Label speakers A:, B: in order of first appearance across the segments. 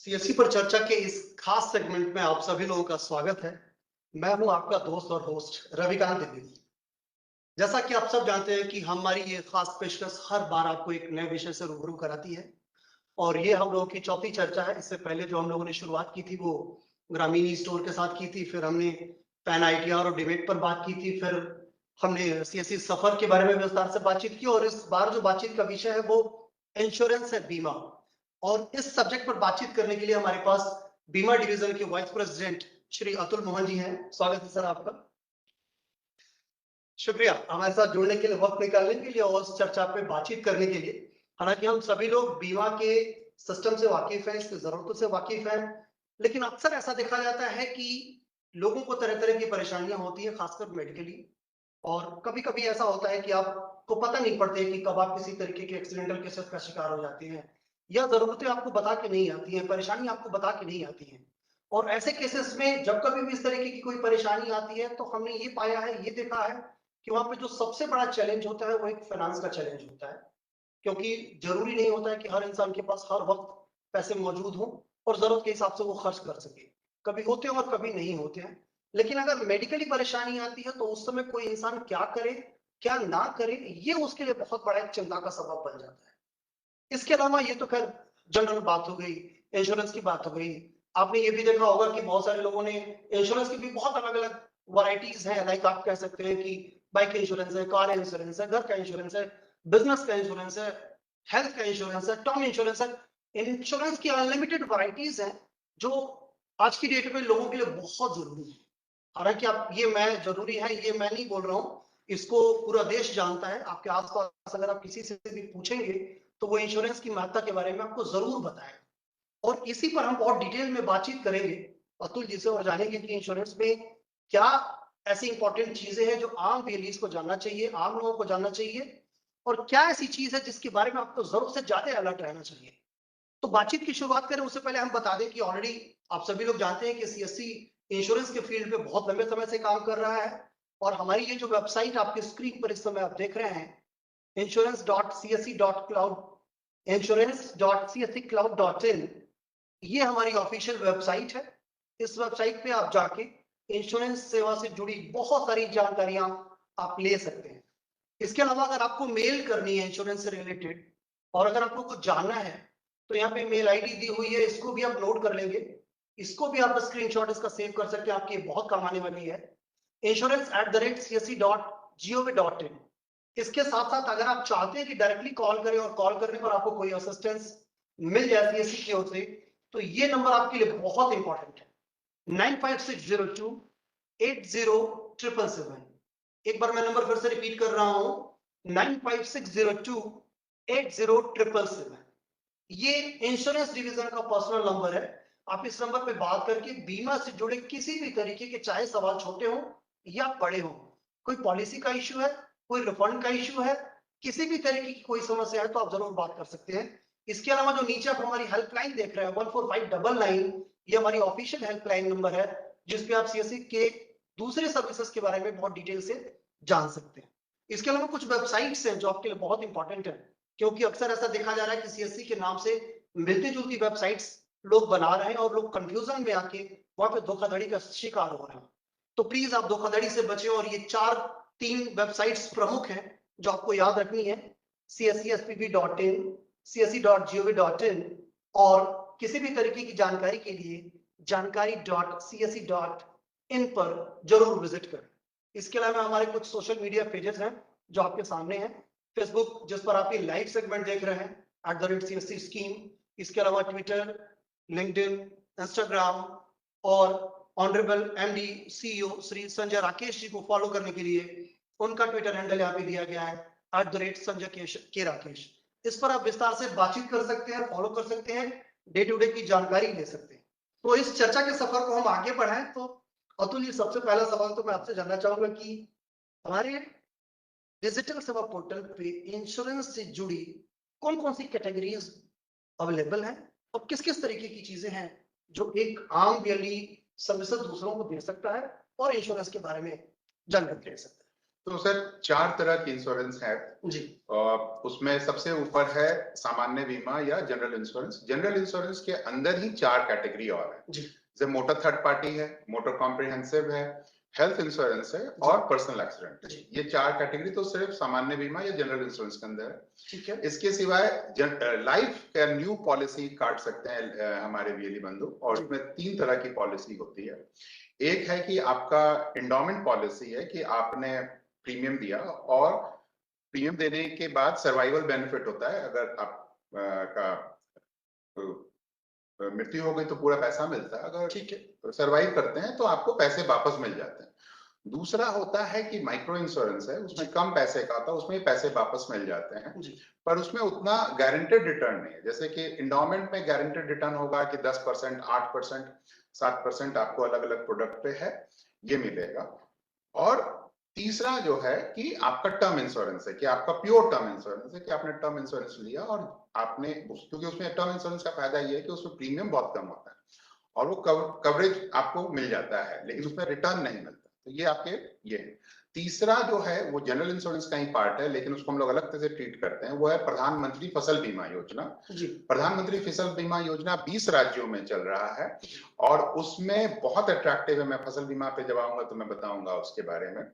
A: CSC पर चर्चा के इस खास सेगमेंट में आप सभी लोगों का स्वागत है। मैं हूं आपका दोस्त और होस्ट रविकांत द्विवेदी। जैसा कि आप सब जानते हैं कि हमारी ये खास पेशकश हर बार आपको एक नए विषय से रूबरू कराती है और ये हम लोगों की चौथी चर्चा है। इससे पहले जो हम लोगों ने शुरुआत की थी वो ग्रामीण स्टोर के साथ की थी, फिर हमने पैन आईटीआर और डिबेट पर बात की थी, फिर हमने सीएससी सफर के बारे में विस्तार से बातचीत की और इस बार जो बातचीत का विषय है वो इंश्योरेंस है, बीमा। और इस सब्जेक्ट पर बातचीत करने के लिए हमारे पास बीमा डिवीजन के वाइस प्रेसिडेंट श्री अतुल मोहन जी हैं। स्वागत है सर आपका। शुक्रिया हमारे साथ जुड़ने के लिए, वक्त निकालने के लिए और इस चर्चा पे बातचीत करने के लिए। हालांकि हम सभी लोग बीमा के सिस्टम से वाकिफ हैं, इसकी जरूरतों से वाकिफ हैं, लेकिन अक्सर ऐसा देखा जाता है कि लोगों को तरह तरह की परेशानियां होती है, खासकर मेडिकली। और कभी कभी ऐसा होता है कि आपको पता नहीं पड़ता कि कब आप किसी तरीके के एक्सीडेंटल केसेस का शिकार हो जाते हैं, या जरूरतें आपको बता के नहीं आती हैं, परेशानी आपको बता के नहीं आती है। और ऐसे केसेस में जब कभी भी इस तरीके की कोई परेशानी आती है तो हमने ये पाया है, ये देखा है कि वहां पे जो सबसे बड़ा चैलेंज होता है वो एक फाइनेंस का चैलेंज होता है। क्योंकि जरूरी नहीं होता है कि हर इंसान के पास हर वक्त पैसे मौजूद हो और जरूरत के हिसाब से वो खर्च कर सके। कभी होते हैं और कभी नहीं होते हैं। लेकिन अगर मेडिकली परेशानी आती है तो उस समय कोई इंसान क्या करे क्या ना करे, ये उसके लिए बहुत बड़ा एक चिंता का सबब बन जाता है। इसके अलावा ये तो खैर जनरल बात हो गई, इंश्योरेंस की बात हो गई। आपने ये भी देखा होगा कि बहुत सारे लोगों ने इंश्योरेंस की भी बहुत अलग अलग वैरायटीज हैं। लाइक आप कह सकते हैं कि बाइक इंश्योरेंस है, कार इंश्योरेंस है, घर का इंश्योरेंस है, बिजनेस का इंश्योरेंस है, हेल्थ का इंश्योरेंस है, टर्म इंश्योरेंस है। इंश्योरेंस की अनलिमिटेड वैरायटीज हैं जो आज की डेट में लोगों के लिए बहुत जरूरी है। हालांकि आप ये मैं जरूरी है ये मैं नहीं बोल रहा हूँ, इसको पूरा देश जानता है। आपके आसपास अगर आप किसी से भी पूछेंगे तो वो इंश्योरेंस की महत्ता के बारे में आपको जरूर बताएगा। और इसी पर हम बहुत डिटेल में बातचीत करेंगे अतुल जी से और जानेंगे कि इंश्योरेंस में क्या ऐसी इंपॉर्टेंट चीजें हैं जो आम वेलियस को जानना चाहिए, आम लोगों को जानना चाहिए, और क्या ऐसी चीज है जिसके बारे में आपको जरूरत से ज्यादा अलर्ट रहना चाहिए। तो बातचीत की शुरुआत करें उससे पहले हम बता दें कि ऑलरेडी आप सभी लोग जानते हैं कि सीएससी इंश्योरेंस के फील्ड पे बहुत लंबे समय से काम कर रहा है। और हमारी ये जो वेबसाइट आपकी स्क्रीन पर इस समय आप देख रहे हैं, insurance.csc.cloud, insurance.csccloud.in, ये हमारी ऑफिशियल वेबसाइट है। इस वेबसाइट पे आप जाके इंश्योरेंस सेवा से जुड़ी बहुत सारी जानकारियां आप ले सकते हैं। इसके अलावा अगर आपको मेल करनी है इंश्योरेंस से रिलेटेड और अगर आपको कुछ जानना है तो यहाँ पे मेल आईडी दी हुई है, इसको भी आप नोट कर लेंगे। इसको भी आप स्क्रीनशॉट इसका सेव कर सकते हैं, आपकी बहुत काम आने वाली है। insurance@csc.gov.in। इसके साथ साथ अगर आप चाहते हैं कि डायरेक्टली कॉल करें और कॉल करने पर आपको कोई असिस्टेंस मिल जाए सीएससी की ओर से, तो ये नंबर आपके लिए बहुत इंपॉर्टेंट है, 9560280777। एक बार मैं नंबर फिर से रिपीट कर रहा हूं, 9560280777। ये इंश्योरेंस डिवीजन का पर्सनल नंबर है। आप इस नंबर पे बात करके बीमा से जुड़े किसी भी तरीके के, चाहे सवाल छोटे हो या बड़े हो, कोई पॉलिसी का इश्यू है, कोई रिफंड का इश्यू है, किसी भी तरीके की कोई समस्या है तो आप जरूर बात कर सकते हैं। इसके अलावा जो नीचे आप हमारी हेल्पलाइन देख रहे हैं 14599, ये हमारी ऑफिशियल हेल्पलाइन नंबर है जिसपे आप सीएससी के दूसरे सर्विसेज के बारे में बहुत डिटेल से जान सकते हैं। इसके अलावा कुछ वेबसाइट्स हैं जो आपके लिए बहुत इंपॉर्टेंट है, क्योंकि अक्सर ऐसा देखा जा रहा है कि सीएससी के नाम से मिलती जुलती वेबसाइट्स लोग बना रहे हैं और लोग कंफ्यूजन में आके वहां पे धोखाधड़ी का शिकार हो रहे हैं। तो प्लीज आप धोखाधड़ी से बचें और ये तीन वेबसाइट्स प्रमुख हैं जो आपको याद रखनी है, cscspb.in, csc.gov.in, और किसी भी तरीके की जानकारी के लिए जानकारी.csc.in पर जरूर विजिट करें। इसके अलावा हमारे कुछ सोशल मीडिया पेजेस हैं जो आपके सामने हैं। फेसबुक जिस पर आप ये लाइव सेगमेंट देख रहे हैं @CSC स्कीम, इसके अलावा ट्विटर, लिंक्डइन, इंस्टाग्राम, और honourable MD CEO Shri Sanjay Rakesh ji को फॉलो करने के लिए उनका ट्विटर हैंडल यहाँ पे दिया गया है संजय के राकेश। इस पर आप विस्तार से बातचीत कर सकते हैं, फॉलो कर सकते हैं, डे टू डे की जानकारी ले सकते हैं। तो इस चर्चा के सफर को हम आगे बढ़ाएं। तो अतुल, ये सबसे पहला सवाल तो मैं आपसे जानना चाहूंगा कि हमारे डिजिटल सेवा पोर्टल पे इंश्योरेंस से जुड़ी कौन कौन सी कैटेगरीज अवेलेबल है और किस किस तरीके की चीजें हैं जो एक आम व्यक्ति सर्विसेज दूसरों को दे सकता है और इंश्योरेंस के बारे में जानकारी ले सकता है।
B: तो सर 4 तरह की इंश्योरेंस है
A: जी।
B: उसमें सबसे ऊपर है सामान्य बीमा या जनरल इंश्योरेंस। जनरल इंश्योरेंस के अंदर ही 4 कैटेगरी और है
A: जी।
B: जैसे मोटर थर्ड पार्टी है, मोटर कॉम्प्रिहेंसिव है, हेल्थ इंश्योरेंस है और पर्सनल एक्सीडेंट है। ये 4 कैटेगरी तो सिर्फ सामान्य बीमा या जनरल इंश्योरेंस के अंदर है।
A: ठीक है।
B: इसके सिवाय लाइफ का न्यू पॉलिसी काट सकते हैं हमारे वीएलई बंधु, और इसमें 3 तरह की पॉलिसी होती है। एक है कि आपका एंडोमेंट पॉलिसी है कि आपने प्रीमियम दिया और प्रीमियम देने के बाद सर्वाइवल बेनिफिट होता है। अगर आप का मृत्यु हो गई तो पूरा पैसा मिलता है, अगर सर्वाइव करते हैं तो आपको पैसे वापस मिल जाते हैं। दूसरा होता है कि माइक्रो इंश्योरेंस है, उसमें कम पैसे का होता है, उसमें पैसे वापस मिल जाते हैं पर उसमें उतना गारंटेड रिटर्न नहीं है। जैसे कि इंडोमेंट में गारंटेड रिटर्न होगा कि 10%, 8%, 7% आपको अलग अलग प्रोडक्ट पे है, ये मिलेगा। और तीसरा जो है कि आपका टर्म इंश्योरेंस है कि आपका प्योर टर्म इंश्योरेंस है कि आपने टर्म इंश्योरेंस लिया और आपने, क्योंकि उसमें टर्म इंश्योरेंस का फायदा ये है कि उसमें प्रीमियम बहुत कम होता है और वो कवरेज आपको मिल जाता है लेकिन उसमें रिटर्न नहीं मिलता। तो ये आपके ये है। तीसरा जो है वो जनरल इंश्योरेंस का ही पार्ट है लेकिन उसको हम लोग अलग तरह से ट्रीट करते हैं, वो है प्रधानमंत्री फसल बीमा योजना। प्रधानमंत्री फसल बीमा योजना 20 राज्यों में चल रहा है और उसमें बहुत अट्रैक्टिव है। मैं फसल बीमा पे जब आऊंगा तो मैं बताऊंगा उसके बारे में।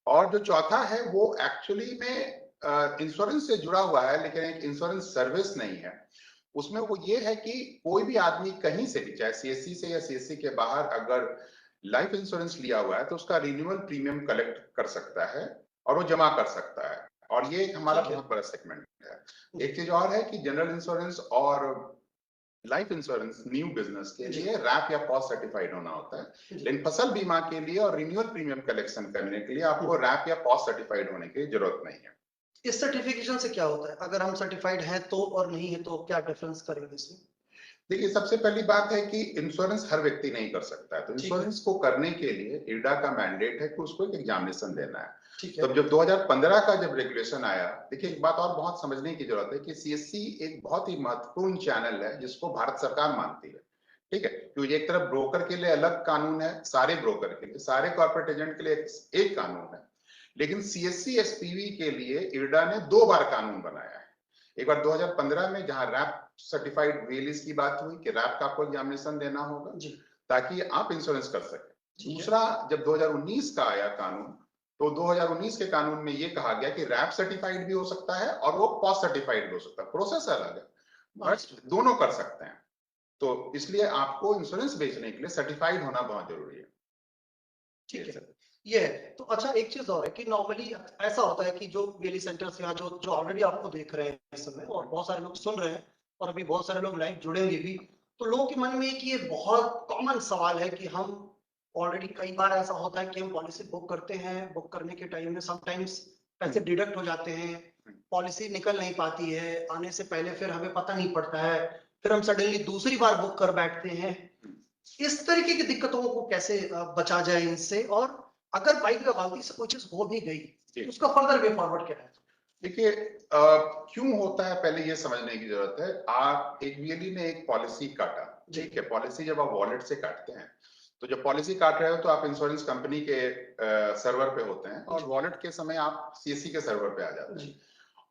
B: और जो चौथा है वो एक्चुअली में इंश्योरेंस से जुड़ा हुआ है लेकिन एक इंश्योरेंस सर्विस नहीं है। उसमें वो ये है कि कोई भी आदमी कहीं से भी, चाहे सीएससी से या सीएससी के बाहर, अगर लाइफ इंश्योरेंस लिया हुआ है तो उसका रिन्यूअल प्रीमियम कलेक्ट कर सकता है और वो जमा कर सकता है, और ये हमारा बहुत बड़ा सेगमेंट है। एक चीज और है कि जनरल इंश्योरेंस और लाइफ इंश्योरेंस न्यू बिजनेस के लिए रैप या पॉज सर्टिफाइड होना होता है, लेकिन फसल बीमा के लिए और रिन्यूअल प्रीमियम कलेक्शन करने के लिए आपको रैप या पॉज सर्टिफाइड होने की जरूरत नहीं है।
A: इस सर्टिफिकेशन से क्या होता है? अगर हम सर्टिफाइड हैं तो और नहीं है तो क्या डिफरेंस करेंगे इसमें?
B: देखिए, सबसे पहली बात है कि इंश्योरेंस हर व्यक्ति नहीं कर सकता है, तो इंश्योरेंस को करने के लिए इरडा का मैंडेट है कि उसको एक एग्जामिनेशन देना है। तब जब 2015 का जब रेगुलेशन आया, देखिए एक बात और बहुत समझने की जरूरत है कि सीएससी एक बहुत ही महत्वपूर्ण चैनल है जिसको भारत सरकार मानती है, ठीक है। क्योंकि एक तरफ ब्रोकर के लिए अलग कानून है, सारे ब्रोकर के लिए, सारे कॉर्पोरेट एजेंट के लिए एक कानून है, लेकिन सीएससी एसपीवी के लिए इरडा ने 2 बार कानून बनाया है। एक बार 2015 में जहां रैप सर्टिफाइड वीएलईस की बात हुई कि रैप का आपको एग्जामिनेशन देना होगा ताकि आप इंश्योरेंस कर सके। दूसरा, जब 2019 का आया कानून, तो 2019 के कानून में ये कहा गया कि रैप सर्टिफाइड भी हो सकता है और वो पॉज सर्टिफाइड भी हो सकता है। प्रोसेस अलग है बट दोनों कर सकते हैं, तो इसलिए आपको इंश्योरेंस बेचने के लिए सर्टिफाइड होना बहुत जरूरी है।
A: ठीक है, ये है। तो अच्छा, एक चीज और है कि नॉर्मली ऐसा होता है कि जो वीएलई सेंटर्स या जो ऑलरेडी आपको देख रहे हैं इस समय और बहुत सारे लोग सुन रहे हैं और अभी बहुत सारे लोग लाइव जुड़ेंगे भी, तो लोगों के मन में एक ये बहुत कॉमन सवाल है कि हम ऑलरेडी, कई बार ऐसा होता है कि हम पॉलिसी बुक करते हैं, बुक करने के टाइम में समटाइम्स पैसे डिडक्ट हो जाते हैं, पॉलिसी निकल नहीं पाती है, आने से पहले फिर हमें पता नहीं पड़ता है, फिर हम सडनली दूसरी बार बुक कर बैठते हैं। इस तरीके की दिक्कतों को कैसे बचा जाए इनसे, और अगर बाइक में गलती से कोई चीज हो भी गई तो उसका फर्दर वे फॉरवर्ड क्या है?
B: देखिए, क्यों होता है पहले ये समझने की जरूरत है। आप एक वीएलई ने एक पॉलिसी काटा, ठीक है। पॉलिसी जब आप वॉलेट से काटते हैं तो जब पॉलिसी काट रहे हो तो आप इंश्योरेंस कंपनी के सर्वर पे होते हैं और वॉलेट के समय आप सीएससी के सर्वर पे आ जाते हैं,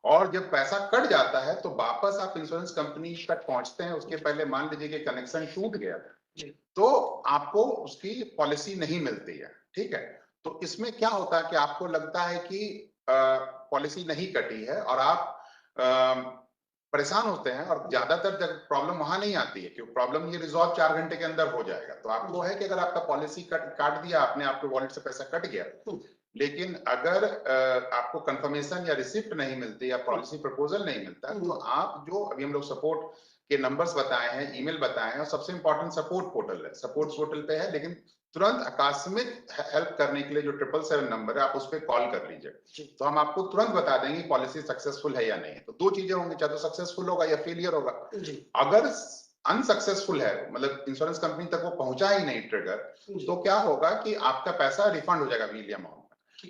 B: और जब पैसा कट जाता है तो वापस आप इंश्योरेंस कंपनी तक पहुंचते हैं। उसके पहले मान लीजिए कि कनेक्शन टूट गया तो आपको उसकी पॉलिसी नहीं मिलती है, ठीक है। तो इसमें क्या होता है कि आपको लगता है कि पॉलिसी नहीं कटी है और आप परेशान होते हैं, और ज्यादातर जब प्रॉब्लम वहां नहीं आती है क्योंकि प्रॉब्लम ये रिजॉल्व 4 घंटे के अंदर हो जाएगा। तो आपको है कि अगर आपका पॉलिसी काट दिया आपने, आपके वॉलेट से पैसा कट गया, लेकिन अगर आपको कंफर्मेशन या रिसिप्ट नहीं मिलती या पॉलिसी प्रपोजल नहीं मिलता, तो आप जो अभी हम लोग सपोर्ट के नंबर्स बताए हैं, ईमेल बताए हैं, और सबसे इंपॉर्टेंट सपोर्ट पोर्टल है, सपोर्ट पोर्टल पे है, लेकिन तुरंत आकस्मिक हेल्प करने के लिए जो 777 नंबर है, आप उस पर कॉल कर लीजिए, तो हम आपको तुरंत बता देंगे पॉलिसी सक्सेसफुल है या नहीं। तो दो चीजें होंगी, चाहे तो सक्सेसफुल होगा या फेलियर होगा। अगर अनसक्सेसफुल है, मतलब इंश्योरेंस कंपनी तक वो पहुंचा ही नहीं ट्रिगर, तो क्या होगा कि आपका पैसा रिफंड हो जाएगा मील अमाउंट।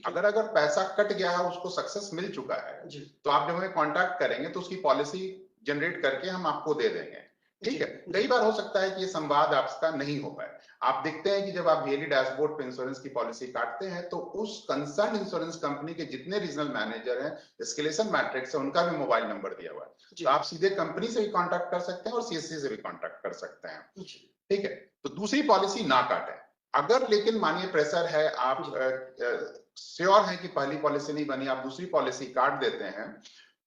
B: अगर पैसा कट गया है, उसको सक्सेस मिल चुका है, तो आप जब हमें कॉन्टैक्ट करेंगे तो उसकी पॉलिसी जनरेट करके हम आपको दे देंगे। ठीक है, कई बार हो सकता है कि ये संवाद आपका नहीं हो पाए। आप देखते हैं कि जब आप डेली डैशबोर्ड पे इंश्योरेंस की पॉलिसी काटते हैं, तो उस कंसर्न इंश्योरेंस कंपनी के जितने रीजनल मैनेजर हैं, एस्केलेशन मैट्रिक्स है, उनका भी मोबाइल नंबर दिया हुआ है। तो आप सीधे कंपनी से भी कांटेक्ट कर सकते हैं और सीएससी से भी कांटेक्ट कर सकते हैं। ठीक है, तो दूसरी पॉलिसी ना काटें। अगर लेकिन मानिए प्रेशर है, आप श्योर हैं कि पहली पॉलिसी नहीं बनी, आप दूसरी पॉलिसी काट देते हैं,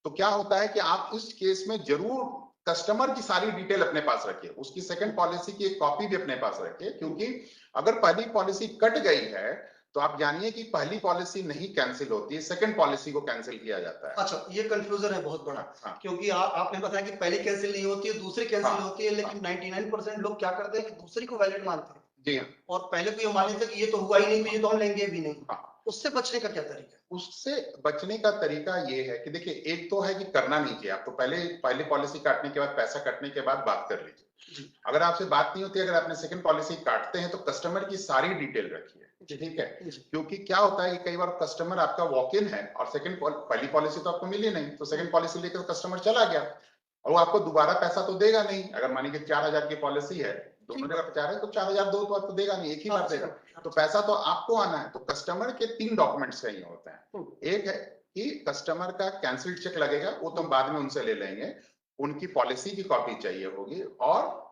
B: तो क्या होता है कि आप इस केस में जरूर कस्टमर की सारी डिटेल अपने पास रखिए, उसकी सेकंड पॉलिसी की एक कॉपी भी अपने पास रखिए, क्योंकि अगर पहली पॉलिसी कट गई है तो आप जानिए कि पहली पॉलिसी नहीं कैंसिल होती है, सेकंड पॉलिसी को कैंसिल किया जाता है।
A: अच्छा, ये कंफ्यूजन है बहुत बड़ा। हाँ। क्योंकि आपने बताया कि पहली कैंसिल नहीं होती है, दूसरी कैंसिल होती है, लेकिन 99% लोग क्या करते हैं कि दूसरी को वैलिड मानते हैं। जी हाँ। और पहले को ये मान लेते हैं कि ये तो हुआ ही नहीं, तो ये तो हम लेंगे भी नहीं। हाँ। उससे बचने का क्या तरीका है?
B: उससे बचने का तरीका ये है कि देखिए, एक तो है कि करना नहीं चाहिए, आप तो पहली पॉलिसी काटने के बाद, पैसा कटने के बाद बात कर लीजिए। अगर आपसे बात नहीं होती, अगर आपने सेकंड पॉलिसी काटते हैं, तो कस्टमर की सारी डिटेल रखिए। ठीक है, क्योंकि क्या होता है कि कई बार कस्टमर आपका वॉक इन है और पहली पॉलिसी तो आपको मिली नहीं, तो सेकंड पॉलिसी लेकर कस्टमर चला गया और वो आपको दोबारा पैसा तो देगा नहीं। अगर मानिए कि 4,000 की पॉलिसी है, दोनों जगह 4 है, तो 4,000 दो तो आपको देगा नहीं, एक ही बार देगा। तो पैसा तो आपको आना है। तो कस्टमर के 3 डॉक्यूमेंट्स चाहिए होते हैं। एक है कि कस्टमर का कैंसिल चेक लगेगा, वो तो हम बाद में उनसे ले लेंगे, उनकी पॉलिसी की कॉपी चाहिए होगी, और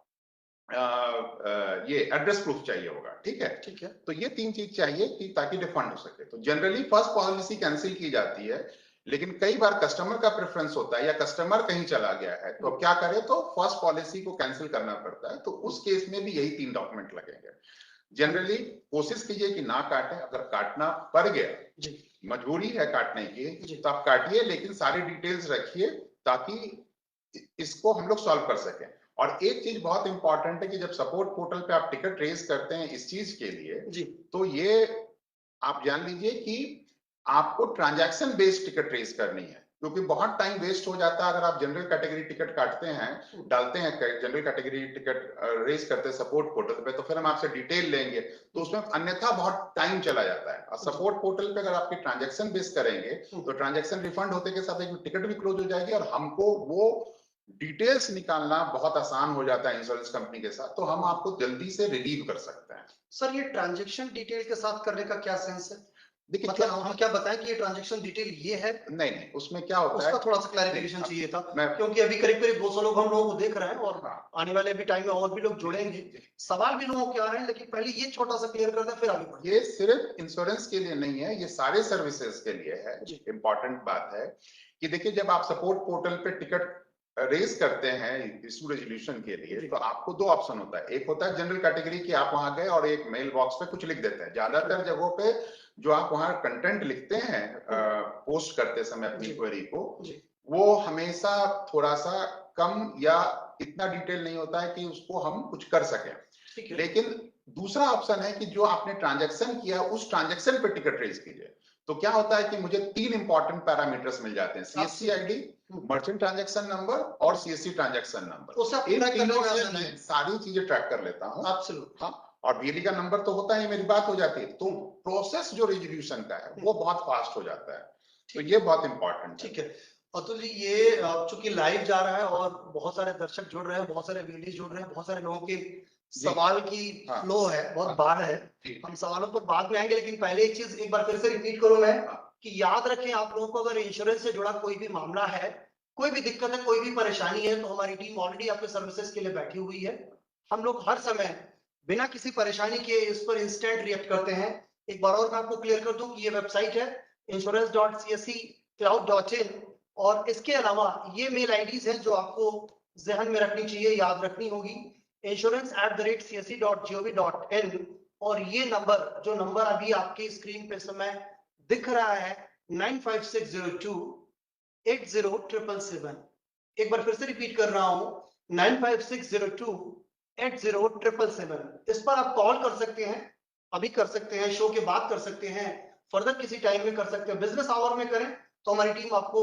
B: ये एड्रेस प्रूफ चाहिए होगा। ठीक है, तो ये 3 चीज चाहिए कि ताकि रिफंड हो सके। तो जनरली फर्स्ट पॉलिसी कैंसिल की जाती है, लेकिन कई बार कस्टमर का प्रेफरेंस होता है या कस्टमर कहीं चला गया है, तो अब क्या करें, तो फर्स्ट पॉलिसी को कैंसिल करना पड़ता है। तो उस केस में भी यही 3 डॉक्यूमेंट लगेंगे। जनरली कोशिश कीजिए कि ना काटें। अगर काटना पड़ गया, मजबूरी है काटने की, तो आप काटिए, लेकिन सारी डिटेल्स रखिए ताकि इसको हम लोग सॉल्व कर सकें। और एक चीज बहुत इंपॉर्टेंट है कि जब सपोर्ट पोर्टल पे आप टिकट रेज करते हैं इस चीज के लिए, तो ये आप जान लीजिए कि आपको ट्रांजैक्शन बेस्ड टिकट रेज करनी है, क्योंकि बहुत टाइम वेस्ट हो जाता है अगर आप जनरल कैटेगरी टिकट काटते हैं, डालते हैं जनरल कैटेगरी टिकट रेज करते हैं सपोर्ट पोर्टल पे, तो फिर हम आपसे डिटेल लेंगे, तो उसमें अन्यथा बहुत टाइम चला जाता है। और सपोर्ट पोर्टल पे अगर आपकी ट्रांजैक्शन बेस करेंगे, तो ट्रांजैक्शन रिफंड होते के साथ एक टिकट भी क्लोज हो जाएगी, और हमको वो डिटेल्स निकालना बहुत आसान हो जाता है इंश्योरेंस कंपनी के साथ, तो हम आपको जल्दी से रिलीव कर सकते हैं।
A: सर, ये ट्रांजैक्शन डिटेल के साथ करने का क्या सेंस है? देखिए, मतलब हम क्या बताएं कि ये ट्रांजैक्शन डिटेल ये है?
B: नहीं, उसमें क्या होता है,
A: उसका थोड़ा सा क्लैरिफिकेशन चाहिए था, क्योंकि अभी करीब 200 लोग हम लोगों को देख रहे हैं, और आने वाले भी टाइम में और भी लोग जुड़ेंगे, सवाल भी लोगों के आ रहे हैं, लेकिन पहले ये छोटा सा क्लियर कर दें, फिर आगे बढ़ें।
B: ये सिर्फ इंश्योरेंस के लिए नहीं है, ये सारे सर्विसेज के लिए है। इंपॉर्टेंट बात है कि देखिए, जब आप सपोर्ट पोर्टल पे टिकट रेज करते हैं इशू रेजोल्यूशन के लिए, तो आपको 2 ऑप्शन होता है। एक होता है जनरल कैटेगरी की, आप वहां गए और एक मेल बॉक्स पे कुछ लिख देते हैं। ज्यादातर जगहों पे जो आप वहां कंटेंट लिखते हैं पोस्ट करते समय अपनी क्वेरी को, वो हमेशा थोड़ा सा कम या इतना डिटेल नहीं होता है कि उसको हम कुछ कर सकें। लेकिन दूसरा ऑप्शन है कि जो आपने ट्रांजैक्शन किया, उस ट्रांजैक्शन पे टिकट रेज कीजिए। तो क्या होता है कि मुझे 3 इंपॉर्टेंट पैरामीटर्स मिल जाते हैं, CSC ID, merchant transaction number और सीएससी ट्रांजैक्शन नंबर। इन तीनों से सारी चीजें ट्रैक कर लेता हूँ। हाँ, और बीएलई का नंबर तो होता है, मेरी बात हो जाती है, तो प्रोसेस जो रेजोल्यूशन का है वो बहुत फास्ट हो जाता है। तो ये बहुत इंपॉर्टेंट।
A: ठीक है अतुल जी, ये चूंकि लाइव जा रहा है और बहुत सारे दर्शक जुड़ रहे हैं, बहुत सारे वीडियो जुड़ रहे हैं, बहुत सारे लोगों के सवाल की फ्लो है, बहुत बाढ़ है, हम सवालों पर बाद में आएंगे, लेकिन पहले एक चीज एक बार फिर से रिपीट करूं मैं, कि याद रखें आप लोगों को, अगर इंश्योरेंस से जुड़ा कोई भी मामला है, कोई भी दिक्कत है, कोई भी परेशानी है, तो हमारी टीम ऑलरेडी आपके सर्विसेज के लिए बैठी हुई है। हम लोग हर समय बिना किसी परेशानी के इस पर इंस्टेंट रिएक्ट करते हैं। एक बार और मैं आपको क्लियर कर दूं कि ये वेबसाइट है insurance.csccloud.in, और इसके अलावा ये मेल आईडीज हैं जो आपको जहन में रखनी चाहिए, याद रखनी होगी, insurance@csc.gov.in, और ये नंबर, जो नंबर अभी आपकी स्क्रीन पे समय दिख रहा है, 9560280777। एक बार फिर से रिपीट कर रहा हूं, 9560280777। इस पर आप कॉल कर सकते हैं, अभी कर सकते हैं, शो के बाद कर सकते हैं, फर्दर किसी टाइम में कर सकते हैं, बिजनेस आवर में करें तो हमारी टीम आपको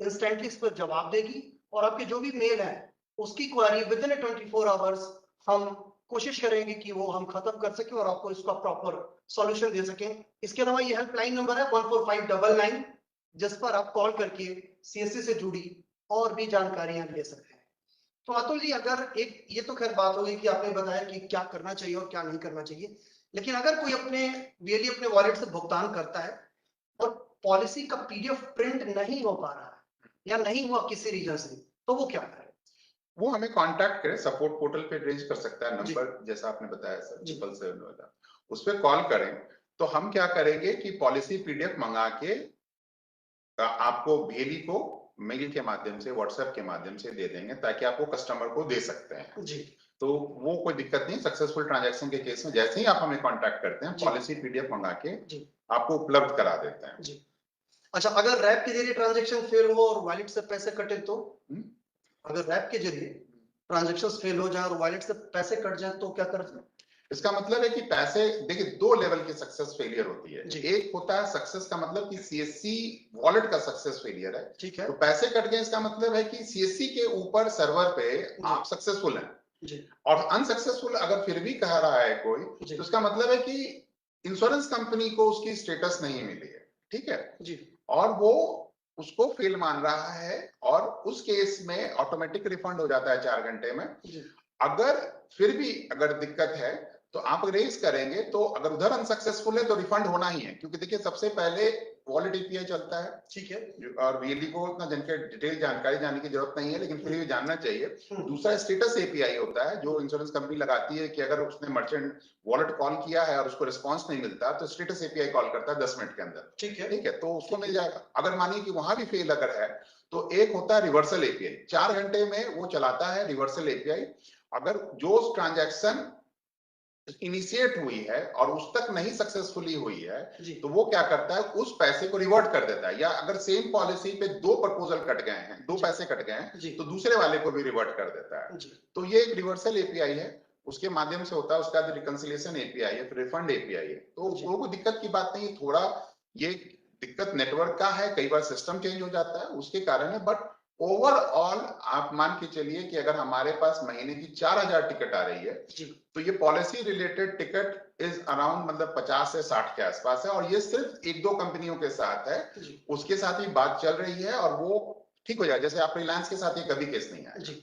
A: इंस्टेंटली इस पर जवाब देगी और आपके जो भी मेल है उसकी क्वेरी विद इन 24 आवर्स हम कोशिश करेंगे कि वो हम खत्म कर सके और आपको इसका प्रॉपर सॉल्यूशन दे सकें। इसके अलावा ये हेल्पलाइन नंबर है 14599 जिस पर आप कॉल करके सीएससी से जुड़ी और भी जानकारियां ले सकते हैं। तो अतुल जी, अगर एक ये तो खैर बात होगी कि आपने बताया कि क्या करना चाहिए और क्या नहीं करना चाहिए, लेकिन अगर कोई अपने रियली अपने वॉलेट से भुगतान करता है और पॉलिसी का पीडीएफ प्रिंट नहीं हो पा रहा है या नहीं हुआ किसी रीजन से, तो वो क्या करे?
B: वो हमें कांटेक्ट करे, सपोर्ट पोर्टल पे रेज कर सकता है नंबर जैसा आपने बताया सर 777 वाला, उस पर कॉल करें तो हम क्या करेंगे कि पॉलिसी पीडीएफ मंगा के आपको भेली को मेल के माध्यम से व्हाट्सएप के माध्यम से दे देंगे ताकि आप वो कस्टमर को दे सकते हैं
A: जी।
B: तो वो कोई दिक्कत नहीं। सक्सेसफुल ट्रांजैक्शन के केस में जैसे ही आप हमें कांटेक्ट करते हैं पॉलिसी पीडीएफ मंगा के आपको उपलब्ध करा देते हैं
A: जी। अच्छा, अगर रैप के जरिए ट्रांजैक्शन फेल हो और वॉलेट से पैसे कटे तो? अगर रैप के जरिए ट्रांजैक्शन फेल हो जाए और वॉलेट से पैसे कट जाए तो क्या करते हैं?
B: इसका मतलब है कि पैसे, देखिए दो लेवल की सक्सेस फेलियर होती है। एक होता है सक्सेस का मतलब कि सीएससी वॉलेट का सक्सेस फेलियर है,
A: ठीक है।
B: तो पैसे कट गए इसका मतलब है कि सीएससी के ऊपर सर्वर पे आप सक्सेसफुल हैं
A: जी।
B: और अनसक्सेसफुल अगर फिर भी कह रहा है कोई तो इसका मतलब है कि इंश्योरेंस कंपनी को उसकी स्टेटस नहीं मिली है, ठीक है
A: जी। और
B: वो उसको फेल मान रहा है और उस केस में ऑटोमेटिक रिफंड हो जाता है 4 घंटे में। अगर फिर भी अगर दिक्कत है तो आप रेज करेंगे तो अगर उधर अनसक्सेसफुल है तो रिफंड होना ही है, क्योंकि देखिए सबसे पहले वॉलेट एपीआई चलता है,
A: ठीक है,
B: और वीएलडी को उतना डिटेल जानकारी जानने की जरूरत नहीं है लेकिन फिर भी जानना चाहिए। दूसरा स्टेटस एपीआई होता है जो इंश्योरेंस कंपनी लगाती है कि अगर उसने मर्चेंट वॉलेट कॉल किया है और उसको रिस्पांस नहीं मिलता तो स्टेटस एपीआई कॉल करता है 10 मिनट के अंदर, ठीक है तो उसको मिल जाएगा। अगर मानिए कि वहां भी फेल अगर है तो एक होता है रिवर्सल एपीआई, 4 घंटे में वो चलाता है रिवर्सल एपीआई। अगर जो ट्रांजैक्शन इनिशिएट हुई है और उस तक नहीं सक्सेसफुली हुई है तो वो क्या करता है उस पैसे को रिवर्ट कर देता है, या अगर सेम पॉलिसी पे 2 प्रपोजल कट गए हैं, 2 पैसे कट गए हैं तो दूसरे वाले को भी रिवर्ट कर देता है। तो ये एक रिवर्सल एपीआई है, उसके माध्यम से होता है। उसका रिकंसिलिएशन एपीआई है, फिर रिफंड एपीआई है। तो वो कोई दिक्कत की बात नहीं, थोड़ा ये दिक्कत नेटवर्क का है, कई बार सिस्टम चेंज हो जाता है उसके कारण है, बट ओवरऑल आप मान के चलिए कि अगर हमारे पास महीने की 4000 टिकट आ रही है तो ये policy related ticket is around मतलब 50 से 60 के आसपास है, और ये सिर्फ 1-2 कंपनियों के साथ है, उसके साथ ही बात चल रही है और वो ठीक हो जाए। जैसे आप रिलायंस के साथ ये कभी केस नहीं आया,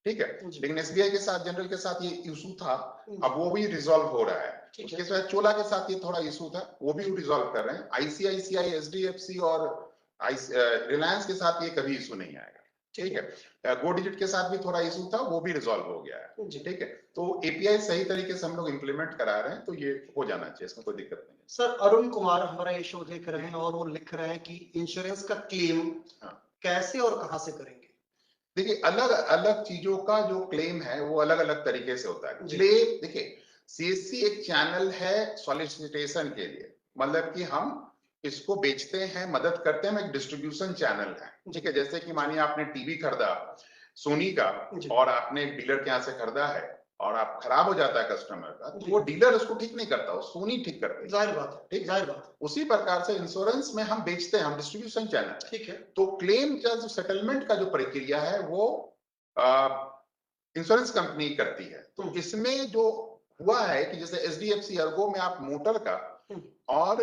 B: ठीक है, लेकिन एसबीआई के साथ, जनरल के साथ ये इशू था, अब वो भी रिजॉल्व हो रहा है। उसके साथ चोला के साथ ये थोड़ा इशू था, वो भी रिजॉल्व कर रहे हैं। आईसीआईसीआई, एचडीएफसी और रिलायंस के साथ ये कभी इशू नहीं आएगा, ठीक है। गो डिजिट के साथ भी थोड़ा इशू था, वो भी रिजॉल्व हो गया है, ठीक है। तो एपीआई सही तरीके से हम लोग इंप्लीमेंट करा रहे हैं, तो ये हो जाना चाहिए, इसमें कोई दिक्कत नहीं है।
A: सर, अरुण कुमार हमारा ये शो देख रहे हैं और वो लिख रहे हैं कि इंश्योरेंस का क्लेम कैसे और कहां से करेंगे?
B: देखिए अलग अलग चीजों का जो क्लेम है वो अलग अलग तरीके से होता है। क्लेम देखिए सीएससी एक चैनल है सॉलिसिटेशन के लिए, मतलब कि हम इसको बेचते हैं, मदद करते हैं, एक डिस्ट्रीब्यूशन चैनल है, ठीक है। जैसे कि मानिए आपने टीवी खरीदा सोनी का और आपने डीलर के यहाँ से खरीदा है और आप खराब हो जाता है कस्टमर का, तो वो डीलर उसको ठीक नहीं करता, वो सोनी ठीक करता है,
A: जाहिर बात है,
B: ठीक
A: जाहिर बात है।
B: उसी प्रकार से इंश्योरेंस में हम बेचते हैं, हम डिस्ट्रीब्यूशन चैनल,
A: ठीक है।
B: तो क्लेम का जो सेटलमेंट का जो प्रक्रिया है वो इंश्योरेंस कंपनी करती है। तो इसमें जो हुआ है कि जैसे एचडीएफसी अर्गो में आप मोटर का और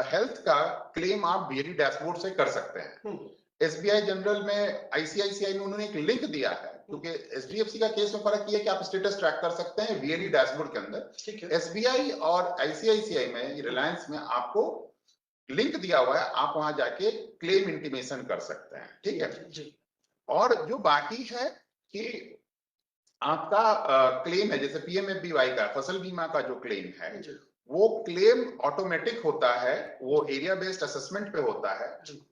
B: हेल्थ का क्लेम आप बीएलई डैशबोर्ड से कर सकते हैं। एसबीआई जनरल में, आईसीआईसीआई में उन्होंने एक लिंक दिया है, क्योंकि एचडीएफसी का केस में फर्क ये है कि आप स्टेटस ट्रैक कर सकते हैं बीएलई डैशबोर्ड के अंदर। एसबीआई और आईसीआईसीआई में, रिलायंस में आपको लिंक दिया हुआ है, आप वहां जाके क्लेम इंटीमेशन कर सकते हैं, ठीक है। और जो बाकी है कि आपका क्लेम है, जैसे पीएमएफबीवाई का फसल बीमा का जो क्लेम है वो क्लेम ऑटोमेटिक होता है, वो एरिया बेस्ड असेसमेंट पे होता है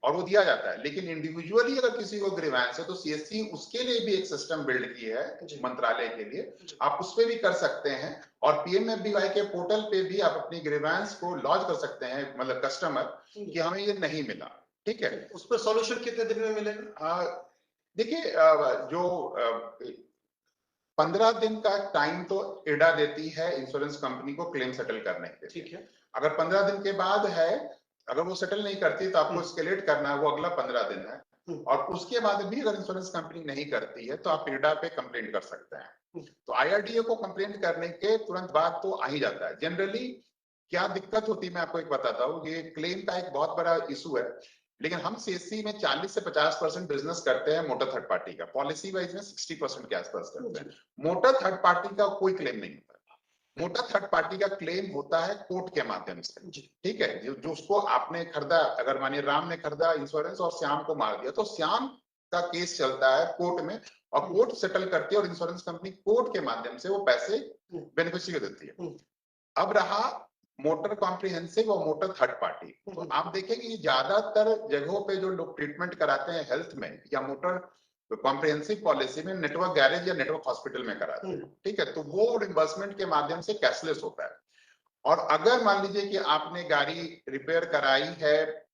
B: और वो दिया जाता है। लेकिन इंडिविजुअली अगर किसी को ग्रीवेंस है तो सीएससी उसके लिए भी एक सिस्टम बिल्ड की है मंत्रालय के लिए, आप उस पे भी कर सकते हैं। और पीएमएफबीवाई के पोर्टल पे भी आप अपनी ग्रीवेंस को लॉन्च कर सकते हैं, मतलब कस्टमर कि हमें ये नहीं मिला, ठीक है।
A: उस पर सॉल्यूशन कितने दिन में मिलेगा?
B: देखिए जो 15 दिन का टाइम तो इडा देती है इंश्योरेंस कंपनी को क्लेम सेटल करने के लिए।
A: ठीक है।
B: अगर 15 दिन के बाद है, अगर वो सेटल नहीं करती तो आपको स्केलेट करना है, वो अगला 15 दिन है। और उसके बाद भी अगर इंश्योरेंस कंपनी नहीं करती है तो आप इरडा पे कंप्लेंट कर सकते हैं। तो आईआरडीए को कंप्लेंट करने के तुरंत बाद तो आ ही जाता है। जनरली क्या दिक्कत होती है मैं आपको एक बताता हूँ, ये क्लेम का एक बहुत बड़ा इशू है, लेकिन हम सीएससी में 40 से 50% बिजनेस करते हैं मोटर थर्ड पार्टी का, पॉलिसी वाइज में 60% के आसपास करते हैं। मोटर थर्ड पार्टी का कोई क्लेम नहीं होता। मोटा थर्ड पार्टी का क्लेम होता है कोर्ट के माध्यम से। ठीक है, जो उसको आपने खरीदा, अगर मानिए राम ने खरीदा इंश्योरेंस और श्याम को मार दिया, तो श्याम का केस चलता है कोर्ट में और कोर्ट सेटल करती है और इंश्योरेंस कंपनी कोर्ट के माध्यम से वो पैसे बेनिफिशियरी को देती है। अब रहा मोटर कॉम्प्रिहेंसिव और मोटर थर्ड पार्टी, तो आप देखेंगे कि ज्यादातर जगहों पे जो लोग ट्रीटमेंट कराते हैं हेल्थ में या मोटर कॉम्प्रिहेंसिव पॉलिसी में नेटवर्क गैरेज या नेटवर्क हॉस्पिटल में कराते हैं। ठीक है, तो वो रिम्बर्समेंट के माध्यम से कैशलेस होता है। और अगर मान लीजिए कि आपने गाड़ी रिपेयर कराई है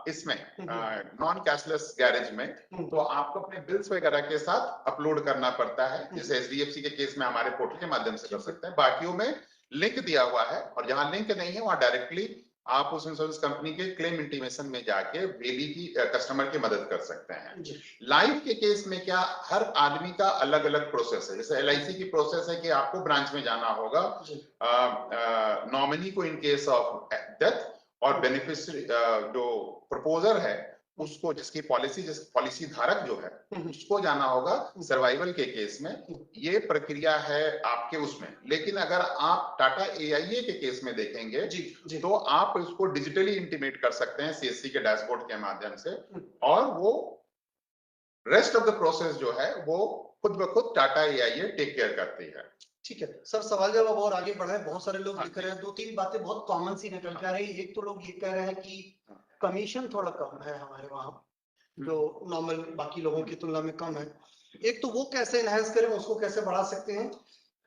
B: इसमें नॉन कैशलेस गैरेज में, तो आपको अपने बिल्स वगैरह के साथ अपलोड करना पड़ता है, जैसे एचडीएफसी के केस में हमारे पोर्टल के माध्यम से कर सकते हैं। बाकियों में लिंक दिया हुआ है और जहां लिंक नहीं है वहां डायरेक्टली आप उस इंश्योरेंस कंपनी के क्लेम इंटीमेशन में जाके वेली की कस्टमर की मदद कर सकते हैं। लाइफ के केस में क्या, हर आदमी का अलग अलग प्रोसेस है। जैसे एलआईसी की प्रोसेस है कि आपको ब्रांच में जाना होगा नॉमिनी को इन केस ऑफ डेथ, और बेनिफिशियरी जो प्रपोजर है उसको, जिसकी पॉलिसी धारक जो है उसको जाना होगा सर्वाइवल के केस में। ये प्रक्रिया है आपके उसमें। लेकिन अगर आप टाटा एआईए के केस में देखेंगे तो आप इसको डिजिटली इंटीमेट कर सकते हैं सीएससी के डैशबोर्ड के माध्यम से, और वो रेस्ट ऑफ द प्रोसेस जो है वो खुद ब खुद टाटा एआईए टेक केयर करती है।
A: ठीक है सर, सवाल जब अब और आगे बढ़े, बहुत सारे लोग लिख रहे हैं, दो तीन बातें बहुत कॉमन सी निकल के आ रही है। एक तो लोग ये कह रहे हैं कि कमीशन थोड़ा कम है हमारे वहां, जो नॉर्मल बाकी लोगों की तुलना में कम है। एक तो वो कैसे एनहांस करें, उसको कैसे बढ़ा सकते हैं।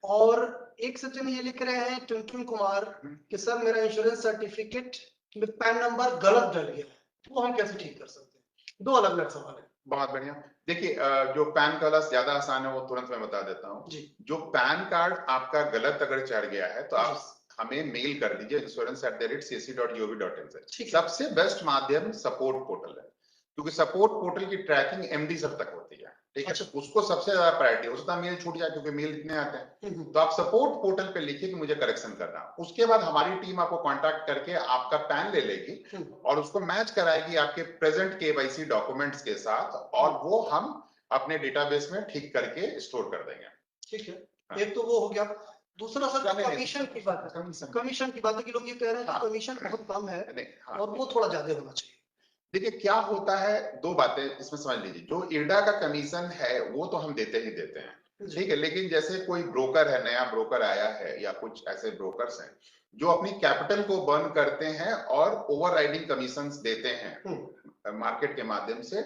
A: और एक सज्जन ये लिख रहे हैं टुनटुन कुमार कि सर मेरा इंश्योरेंस सर्टिफिकेट में पैन नंबर गलत डल गया है, वो हम कैसे ठीक कर सकते हैं। दो अलग अलग सवाल है।
B: बहुत बढ़िया। देखिए जो पैन का ज्यादा आसान है वो तुरंत मैं बता देता हूँ। जो पैन कार्ड आपका गलत अगर चढ़ गया है तो आप हमें मेल कर दीजिए insurance@cse.gov.in से। सबसे बेस्ट माध्यम सपोर्ट पोर्टल है, क्योंकि सपोर्ट पोर्टल की ट्रैकिंग एमडी सब तक होती है। ठीक है, उसको सबसे ज्यादा प्रायोरिटी, उसका मेल छूट जाए क्योंकि मेल इतने आते हैं। तो आप सपोर्ट पोर्टल पे लिखिए कि मुझे करेक्शन करना। उसके बाद हमारी टीम आपको कांटेक्ट करके आपका पैन ले लेगी और उसको मैच कराएगी आपके प्रेजेंट केवाईसी डॉक्यूमेंट्स के साथ, और वो हम अपने डेटाबेस में ठीक करके स्टोर कर देंगे। ठीक है,
A: एक तो वो हो गया। दूसरा सर कमीशन की बात है। कमीशन की बात है कि लोग ये कह रहे हैं कि कमीशन बहुत कम है और वो थोड़ा ज्यादा होना चाहिए।
B: देखिए क्या होता है, दो बातें इसमें समझ लीजिए। जो इरडा का कमीशन है वो तो हम देते ही देते हैं, ठीक है। लेकिन जैसे कोई ब्रोकर है, नया ब्रोकर आया है या कुछ ऐसे ब्रोकर्स हैं जो अपनी कैपिटल को बर्न करते हैं और ओवरराइडिंग कमीशंस देते हैं मार्केट के माध्यम से,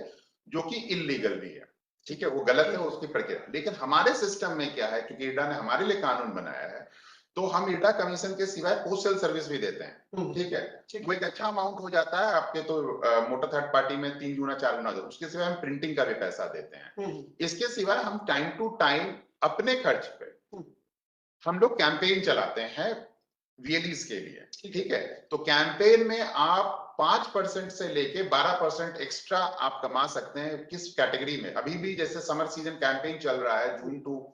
B: जो कि इलीगल भी है। ठीक है, वो गलत है, उसकी प्रक्रिया। लेकिन हमारे सिस्टम में क्या है, क्योंकि इरडा ने हमारे लिए कानून बनाया है, तो हम इरडा कमीशन के सिवाय पोस्टल सर्विस भी देते हैं। ठीक है, वो एक अच्छा अमाउंट हो जाता है आपके। तो मोटर थर्ड पार्टी में 3 गुना 4 गुना, उसके सिवाय हम प्रिंटिंग का भी पैसा देते हैं। इसके सिवाय हम टाइम टू टाइम अपने खर्च पे हम लोग कैंपेन चलाते हैं वीएलईज के लिए। ठीक है, तो कैंपेन में आप 5% से लेके 12% एक्स्ट्रा आप कमा सकते हैं। किस कैटेगरी में, अभी भी जैसे समर सीजन कैंपेन चल रहा है, जून टू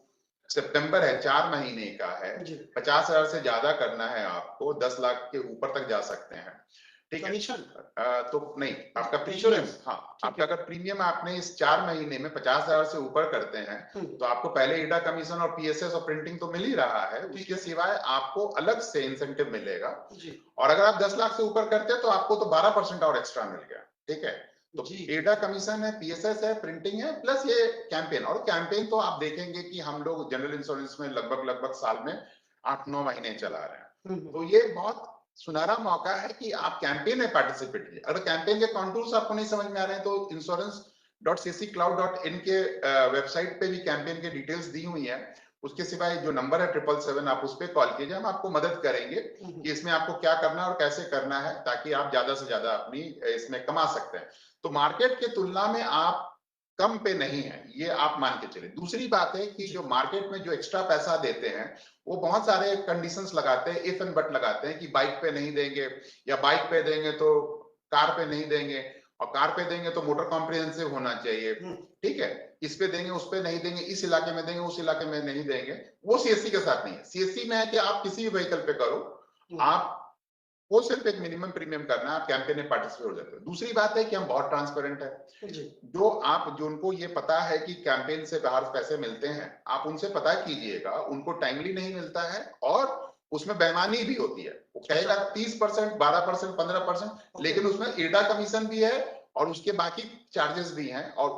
B: सितंबर है, 4 महीने का है। 50,000 से ज्यादा करना है आपको, 10 लाख के ऊपर तक जा सकते हैं। ठीक है, तो नहीं, आपका इंश्योरेंस, हाँ, आपका अगर प्रीमियम आपने इस 4 महीने में 50,000 से ऊपर करते हैं तो आपको पहले इरडा कमीशन और पीएसएस और प्रिंटिंग तो मिल ही रहा है, उसके सिवाय आपको अलग से इंसेंटिव मिलेगा। और अगर आप 10 लाख से ऊपर करते हैं तो आपको तो 12% और एक्स्ट्रा मिल गया। ठीक है, तो इरडा कमीशन है, पीएसएस है, प्रिंटिंग है, प्लस ये कैंपेन। और कैंपेन तो आप देखेंगे कि हम लोग जनरल इंश्योरेंस में लगभग साल में 8-9 महीने चला रहे हैं। तो ये बहुत सुनहरा मौका है कि आप कैंपेन में पार्टिसिपेट कीजिए। अगर कैंपेन के कॉन्टूर्स आपको नहीं समझ में आ रहे हैं तो insurance.cccloud.in के वेबसाइट पे भी कैंपेन के डिटेल्स दी हुई है। उसके सिवाय जो नंबर है 777, आप उस पर कॉल कीजिए, हम आपको मदद करेंगे कि इसमें आपको क्या करना है और कैसे करना है, ताकि आप ज्यादा से ज्यादा अपनी इसमें कमा सकते हैं। तो मार्केट की तुलना में आप कम पे नहीं है, ये आप मान के चले। दूसरी बात है कि जो मार्केट में जो एक्स्ट्रा पैसा देते हैं वो बहुत सारे कंडीशंस लगाते हैं, इफ एंड बट लगाते हैं कि बाइक पे नहीं देंगे, या बाइक पे देंगे तो कार पे नहीं देंगे, और कार पे देंगे तो मोटर कॉम्प्रिहेंसिव होना चाहिए, ठीक है, इस पे देंगे उस पे नहीं देंगे, इस इलाके में देंगे उस इलाके में नहीं देंगे। वो सीएससी के साथ नहीं है। सीएससी में है कि आप किसी भी व्हीकल पे करो, आप वो सिर्फ एक मिनिमम प्रीमियम करना है, आप कैंपेन में पार्टिसिपेट हो जाते हो। दूसरी बात है कि हम बहुत ट्रांसपेरेंट है, जो उनको ये पता है कि कैंपेन से बाहर पैसे मिलते हैं, आप उनसे पता कीजिएगा, उनको टाइमली नहीं मिलता है और उसमें बेईमानी भी होती है। वो कहेगा 30%, 12%, 15%, लेकिन उसमें एडा कमीशन भी है और उसके बाकी चार्जेस भी हैं, और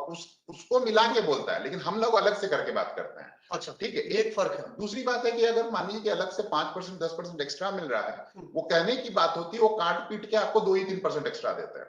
B: उसको मिला के बोलता है, लेकिन हम लोग अलग से करके बात करते हैं।
A: अच्छा,
B: ठीक है,
A: एक फर्क है।
B: दूसरी बात है कि अगर मान लीजिए कि अलग से 5%, 10% एक्स्ट्रा मिल रहा है, वो कहने की बात होती है, वो काट पीट के आपको 2 ही 3% एक्स्ट्रा देता है।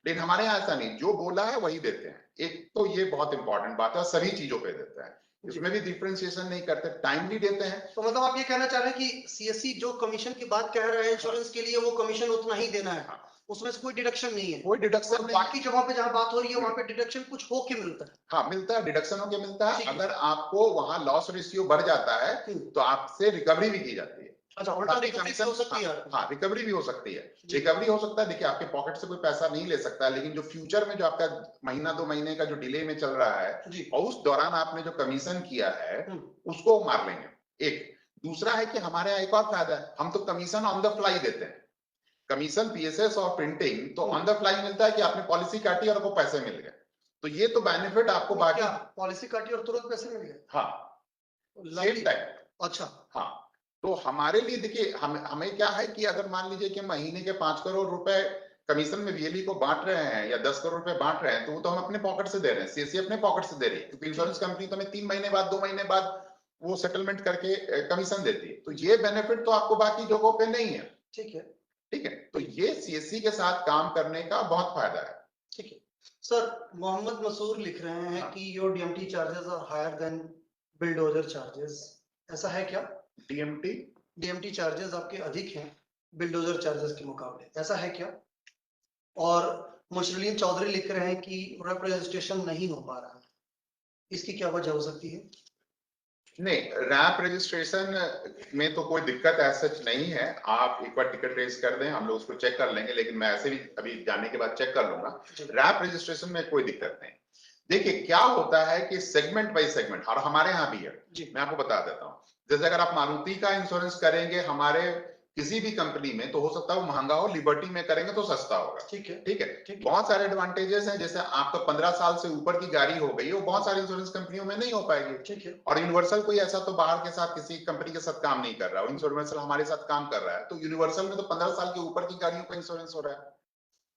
B: लेकिन हमारे यहाँ ऐसा नहीं, जो बोला है वही देते हैं। एक तो ये बहुत इंपॉर्टेंट बात है, सभी चीजों पे देते हैं, इसमें भी डिफरेंशिएशन नहीं करते, टाइमली देते हैं।
A: तो मतलब आप ये कहना चाह रहे हैं कि सीएससी जो कमीशन की बात कह रहे हैं इंश्योरेंस के लिए, वो कमीशन उतना ही देना है, उसमें से कोई डिडक्शन नहीं है।
B: कोई डिडक्शन नहीं।
A: बाकी जगहों पे जहां बात हो रही है वहां पे डिडक्शन कुछ हो के मिलता है।
B: हाँ, मिलता है, डिडक्शन होके मिलता है। अगर आपको वहां लॉस रेशियो बढ़ जाता है तो आपसे रिकवरी भी की जाती है।
A: अच्छा, उल्टा रिकवरी हो सकती है।
B: हाँ, रिकवरी भी हो सकती है। रिकवरी हो सकता है, देखिए आपके पॉकेट से कोई पैसा नहीं ले सकता, लेकिन जो फ्यूचर में जो आपका महीना 2 महीने का जो डिले में चल रहा है और उस दौरान आपने जो कमीशन किया है उसको मार लेंगे। एक दूसरा है कि हमारे यहाँ एक और फायदा है, हम तो कमीशन ऑन द फ्लाई देते हैं। कमीशन पीएसएस और प्रिंटिंग तो ऑन द फ्लाई मिलता है कि आपने पॉलिसी काटी और आपको पैसे मिल गए, तो ये तो बेनिफिट आपको बाकी।
A: पॉलिसी काटी और तुरंत पैसे मिल गए?
B: हाँ, सेम टाइम।
A: अच्छा,
B: हाँ, तो हमारे लिए देखिए, हमें क्या है कि अगर मान लीजिए कि महीने के 5 करोड़ रुपए कमीशन में वीएलई को बांट रहे हैं या 10 करोड़ रुपए बांट रहे हैं, तो वो तो हम अपने पॉकेट से दे रहे हैं, सीएससी अपने पॉकेट से दे रही है, क्योंकि इंश्योरेंस कंपनी तो हमें 3 महीने बाद 2 महीने बाद वो सेटलमेंट करके कमीशन देती है। तो ये बेनिफिट तो आपको बाकी जगहों पे नहीं है।
A: ठीक है,
B: ठीक है, तो ये सीएससी के साथ काम करने का बहुत फायदा है।
A: ठीक है सर। मोहम्मद मसूर लिख रहे हैं कि your DMT charges are higher than bulldozer charges, ऐसा है क्या? डीएमटी चार्जेस आपके अधिक हैं बिल्डोजर चार्जेस के मुकाबले, ऐसा है क्या? और मुशरलीन चौधरी लिख रहे हैं कि रैप रजिस्ट्रेशन नहीं हो पा रहा है, इसकी क्या वजह हो सकती है?
B: नहीं, रैप रजिस्ट्रेशन में तो कोई दिक्कत ऐसा नहीं है, आप एक बार टिकट रेज कर दें, हम लोग उसको चेक कर लेंगे, लेकिन मैं ऐसे भी अभी जाने के बाद चेक कर लूंगा। रैप रजिस्ट्रेशन में कोई दिक्कत नहीं। देखिए क्या होता है कि सेगमेंट बाई सेगमेंट, और हमारे यहाँ भी है, मैं आपको बता देता हूँ। जैसे अगर आप मारुति का इंश्योरेंस करेंगे हमारे किसी भी कंपनी में, तो हो सकता है वो महंगा हो, लिबर्टी में करेंगे तो सस्ता होगा। ठीक है, ठीक है, बहुत सारे एडवांटेजेस हैं। जैसे आपका 15 साल से ऊपर की गाड़ी हो गई, वो बहुत सारी इंश्योरेंस कंपनियों में नहीं हो पाएगी। ठीक है, और यूनिवर्सल कोई ऐसा तो बाहर के साथ किसी कंपनी के साथ काम नहीं कर रहा है, यूनिवर्सल हमारे साथ काम कर रहा है, तो यूनिवर्सल में तो 15 साल के ऊपर की गाड़ियों का इंश्योरेंस हो रहा है।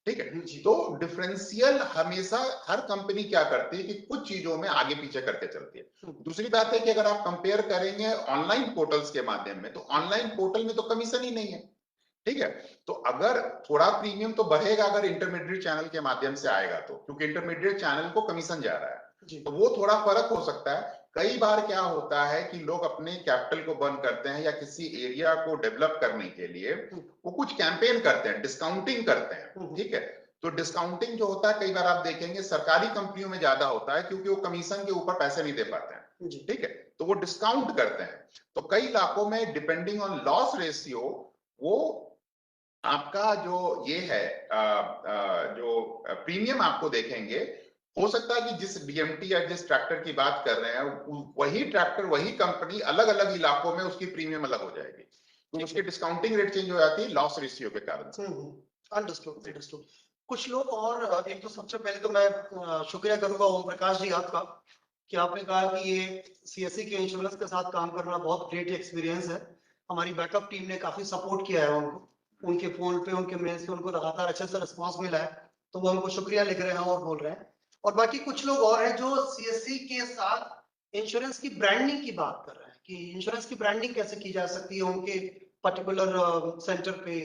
B: ठीक है, तो डिफरेंशियल हमेशा हर कंपनी क्या करती है कि कुछ चीजों में आगे पीछे करके चलती है। दूसरी बात है कि अगर आप कंपेयर करेंगे ऑनलाइन पोर्टल्स के माध्यम में, तो ऑनलाइन पोर्टल में तो कमीशन ही नहीं है। ठीक है, तो अगर थोड़ा प्रीमियम तो बढ़ेगा अगर इंटरमीडिएट चैनल के माध्यम से आएगा, तो क्योंकि इंटरमीडिएट चैनल को कमीशन जा रहा है, तो वो थोड़ा फर्क हो सकता है। कई बार क्या होता है कि लोग अपने कैपिटल को बर्न करते हैं या किसी एरिया को डेवलप करने के लिए वो कुछ कैंपेन करते हैं, डिस्काउंटिंग करते हैं। ठीक है, तो डिस्काउंटिंग जो होता है कई बार आप देखेंगे सरकारी कंपनियों में ज्यादा होता है, क्योंकि वो कमीशन के ऊपर पैसे नहीं दे पाते हैं। ठीक है, तो वो डिस्काउंट करते हैं। तो कई इलाकों में डिपेंडिंग ऑन लॉस रेशियो, वो आपका जो ये है जो प्रीमियम आपको देखेंगे, हो सकता है कि जिस डीएमटी या जिस ट्रैक्टर की बात कर रहे हैं, वही ट्रैक्टर वही कंपनी अलग अलग इलाकों में उसकी प्रीमियम अलग हो जाएगी, तो उसकी डिस्काउंटिंग रेट चेंज हो जाती है लॉस रेशियो के कारण।
A: Understood, understood. कुछ लोग और, एक तो सबसे पहले तो मैं शुक्रिया करूंगा ओम प्रकाश जी आपका कि आपने कहा कि ये सीएससी के इंश्योरेंस के साथ काम करना बहुत ग्रेट एक्सपीरियंस है। हमारी बैकअप टीम ने काफी सपोर्ट किया है उनको, उनके फोन पे उनके मेल से उनको लगातार अच्छे से रिस्पॉन्स मिला है, तो वो हमको शुक्रिया लिख रहे हैं और बोल रहे हैं। और बाकी कुछ लोग और हैं जो सीएससी के साथ इंश्योरेंस की ब्रांडिंग की बात कर रहे हैं कि इंश्योरेंस की ब्रांडिंग कैसे की जा सकती है उनके पर्टिकुलर सेंटर पे।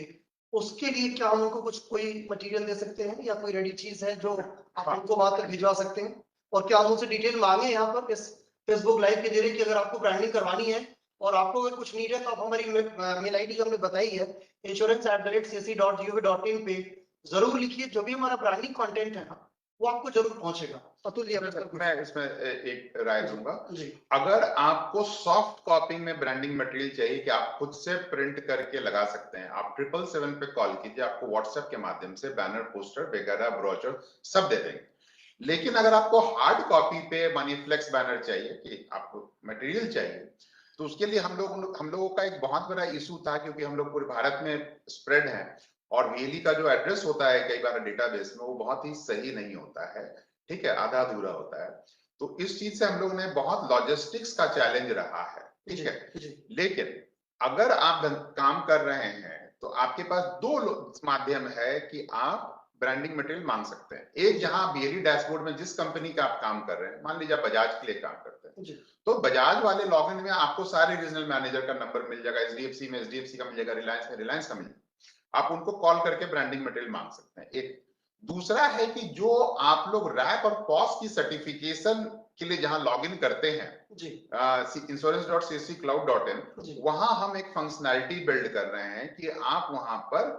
A: उसके लिए क्या हम उनको कुछ कोई मटेरियल दे सकते हैं या कोई रेडी चीज है जो आप उनको वहां तक भिजवा सकते हैं? और क्या हम उनसे डिटेल मांगे यहाँ पर इस फेसबुक लाइव के जरिए कि अगर आपको ब्रांडिंग करवानी है और आपको अगर कुछ नीड है तो आप हमारी मेल आईडी जो हमने बताई है insurance@cc.gov.in पे जरूर लिखिए। जो भी हमारा ब्रांडिंग कंटेंट है ना, वो आपको जरूर पहुंचेगा। अतुल जी,
B: मैं इसमें एक राय दूंगा।
A: जी।
B: अगर आपको सॉफ्ट कॉपी में ब्रांडिंग मटेरियल चाहिए कि आप खुद से प्रिंट करके लगा सकते हैं, आप 777 पे कॉल कीजिए, आपको व्हाट्सएप के माध्यम से बैनर, पोस्टर वगैरह, ब्रोचर सब दे देंगे। लेकिन अगर आपको हार्ड कॉपी पे मानिए फ्लेक्स बैनर चाहिए, कि आपको मटेरियल चाहिए, तो उसके लिए हम लोगों का एक बहुत बड़ा इशू था, क्योंकि हम लोग पूरे भारत में स्प्रेड हैं और वीएलई का जो एड्रेस होता है कई बार डेटाबेस में वो बहुत ही सही नहीं होता है, ठीक है, आधा अधूरा होता है। तो इस चीज से हम लोग ने बहुत लॉजिस्टिक्स का चैलेंज रहा है, ठीक है। लेकिन अगर आप काम कर रहे हैं तो आपके पास दो माध्यम है कि आप ब्रांडिंग मटेरियल मांग सकते हैं। एक, जहां बीएलई डैशबोर्ड में जिस कंपनी का आप काम कर रहे हैं, मान लीजिए आप बजाज के लिए काम करते हैं, तो बजाज वाले लॉगिन में आपको सारे रीजनल मैनेजर का नंबर मिल जाएगा, एचडीएफसी में एचडीएफसी का मिल जाएगा, रिलायंस में रिलायंस का मिल जाएगा, आप उनको कॉल करके ब्रांडिंग मटेरियल मांग सकते हैं। एक दूसरा है कि जो आप लोग रैप और पॉस की सर्टिफिकेशन के लिए जहां लॉगिन करते हैं, insurance.csccloud.in, वहां हम एक फंक्शनैलिटी बिल्ड कर रहे हैं कि आप वहां पर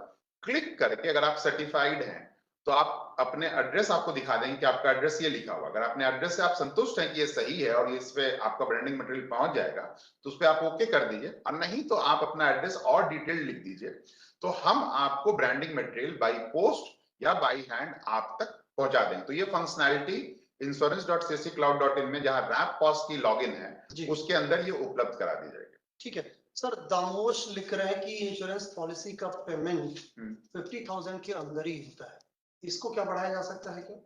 B: क्लिक करके, अगर आप सर्टिफाइड हैं तो आप अपने एड्रेस आपको दिखा देंगे कि आपका एड्रेस ये लिखा हुआ, अगर अपने एड्रेस से आप संतुष्ट हैं कि ये सही है और इस पे आपका ब्रांडिंग मटेरियल पहुंच जाएगा तो उस पे आप ओके कर दीजिए, और नहीं तो आप अपना एड्रेस और डिटेल लिख दीजिए, तो हम आपको ब्रांडिंग मटेरियल बाई पोस्ट या बाई हैंड आप तक पहुंचा देंगे। तो ये फंक्शनैलिटी insurance.csccloud.in में जहां रैप पॉस की लॉगिन है उसके अंदर ये उपलब्ध करा दी जाएगी।
A: ठीक है सर। दामोश लिख रहे हैं कि इंश्योरेंस पॉलिसी का पेमेंट 50,000 के अंदर ही होता है, इसको क्या बढ़ाया जा सकता है क्या?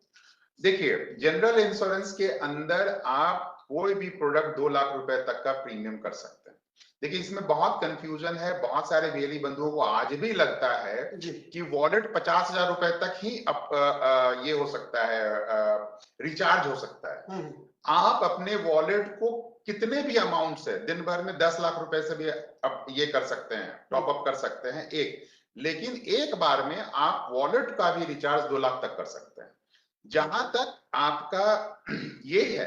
B: देखिए, जनरल इंश्योरेंस के अंदर आप कोई भी प्रोडक्ट 2 लाख रुपए तक का प्रीमियम कर सकते हैं। देखिए, इसमें बहुत कंफ्यूजन है, बहुत सारे बीएलई बंधुओं को आज भी लगता है कि वॉलेट 50,000 रुपए तक ही ये हो सकता है, रिचार्ज हो सकता है। आप अपने वॉलेट को कितने भी अमाउंट से, दिन भर में 10 लाख रुपए से भी अब ये कर सकते हैं, टॉप अप कर सकते हैं एक, लेकिन एक बार में आप वॉलेट का भी रिचार्ज 2 लाख तक कर सकते हैं। जहां तक आपका ये है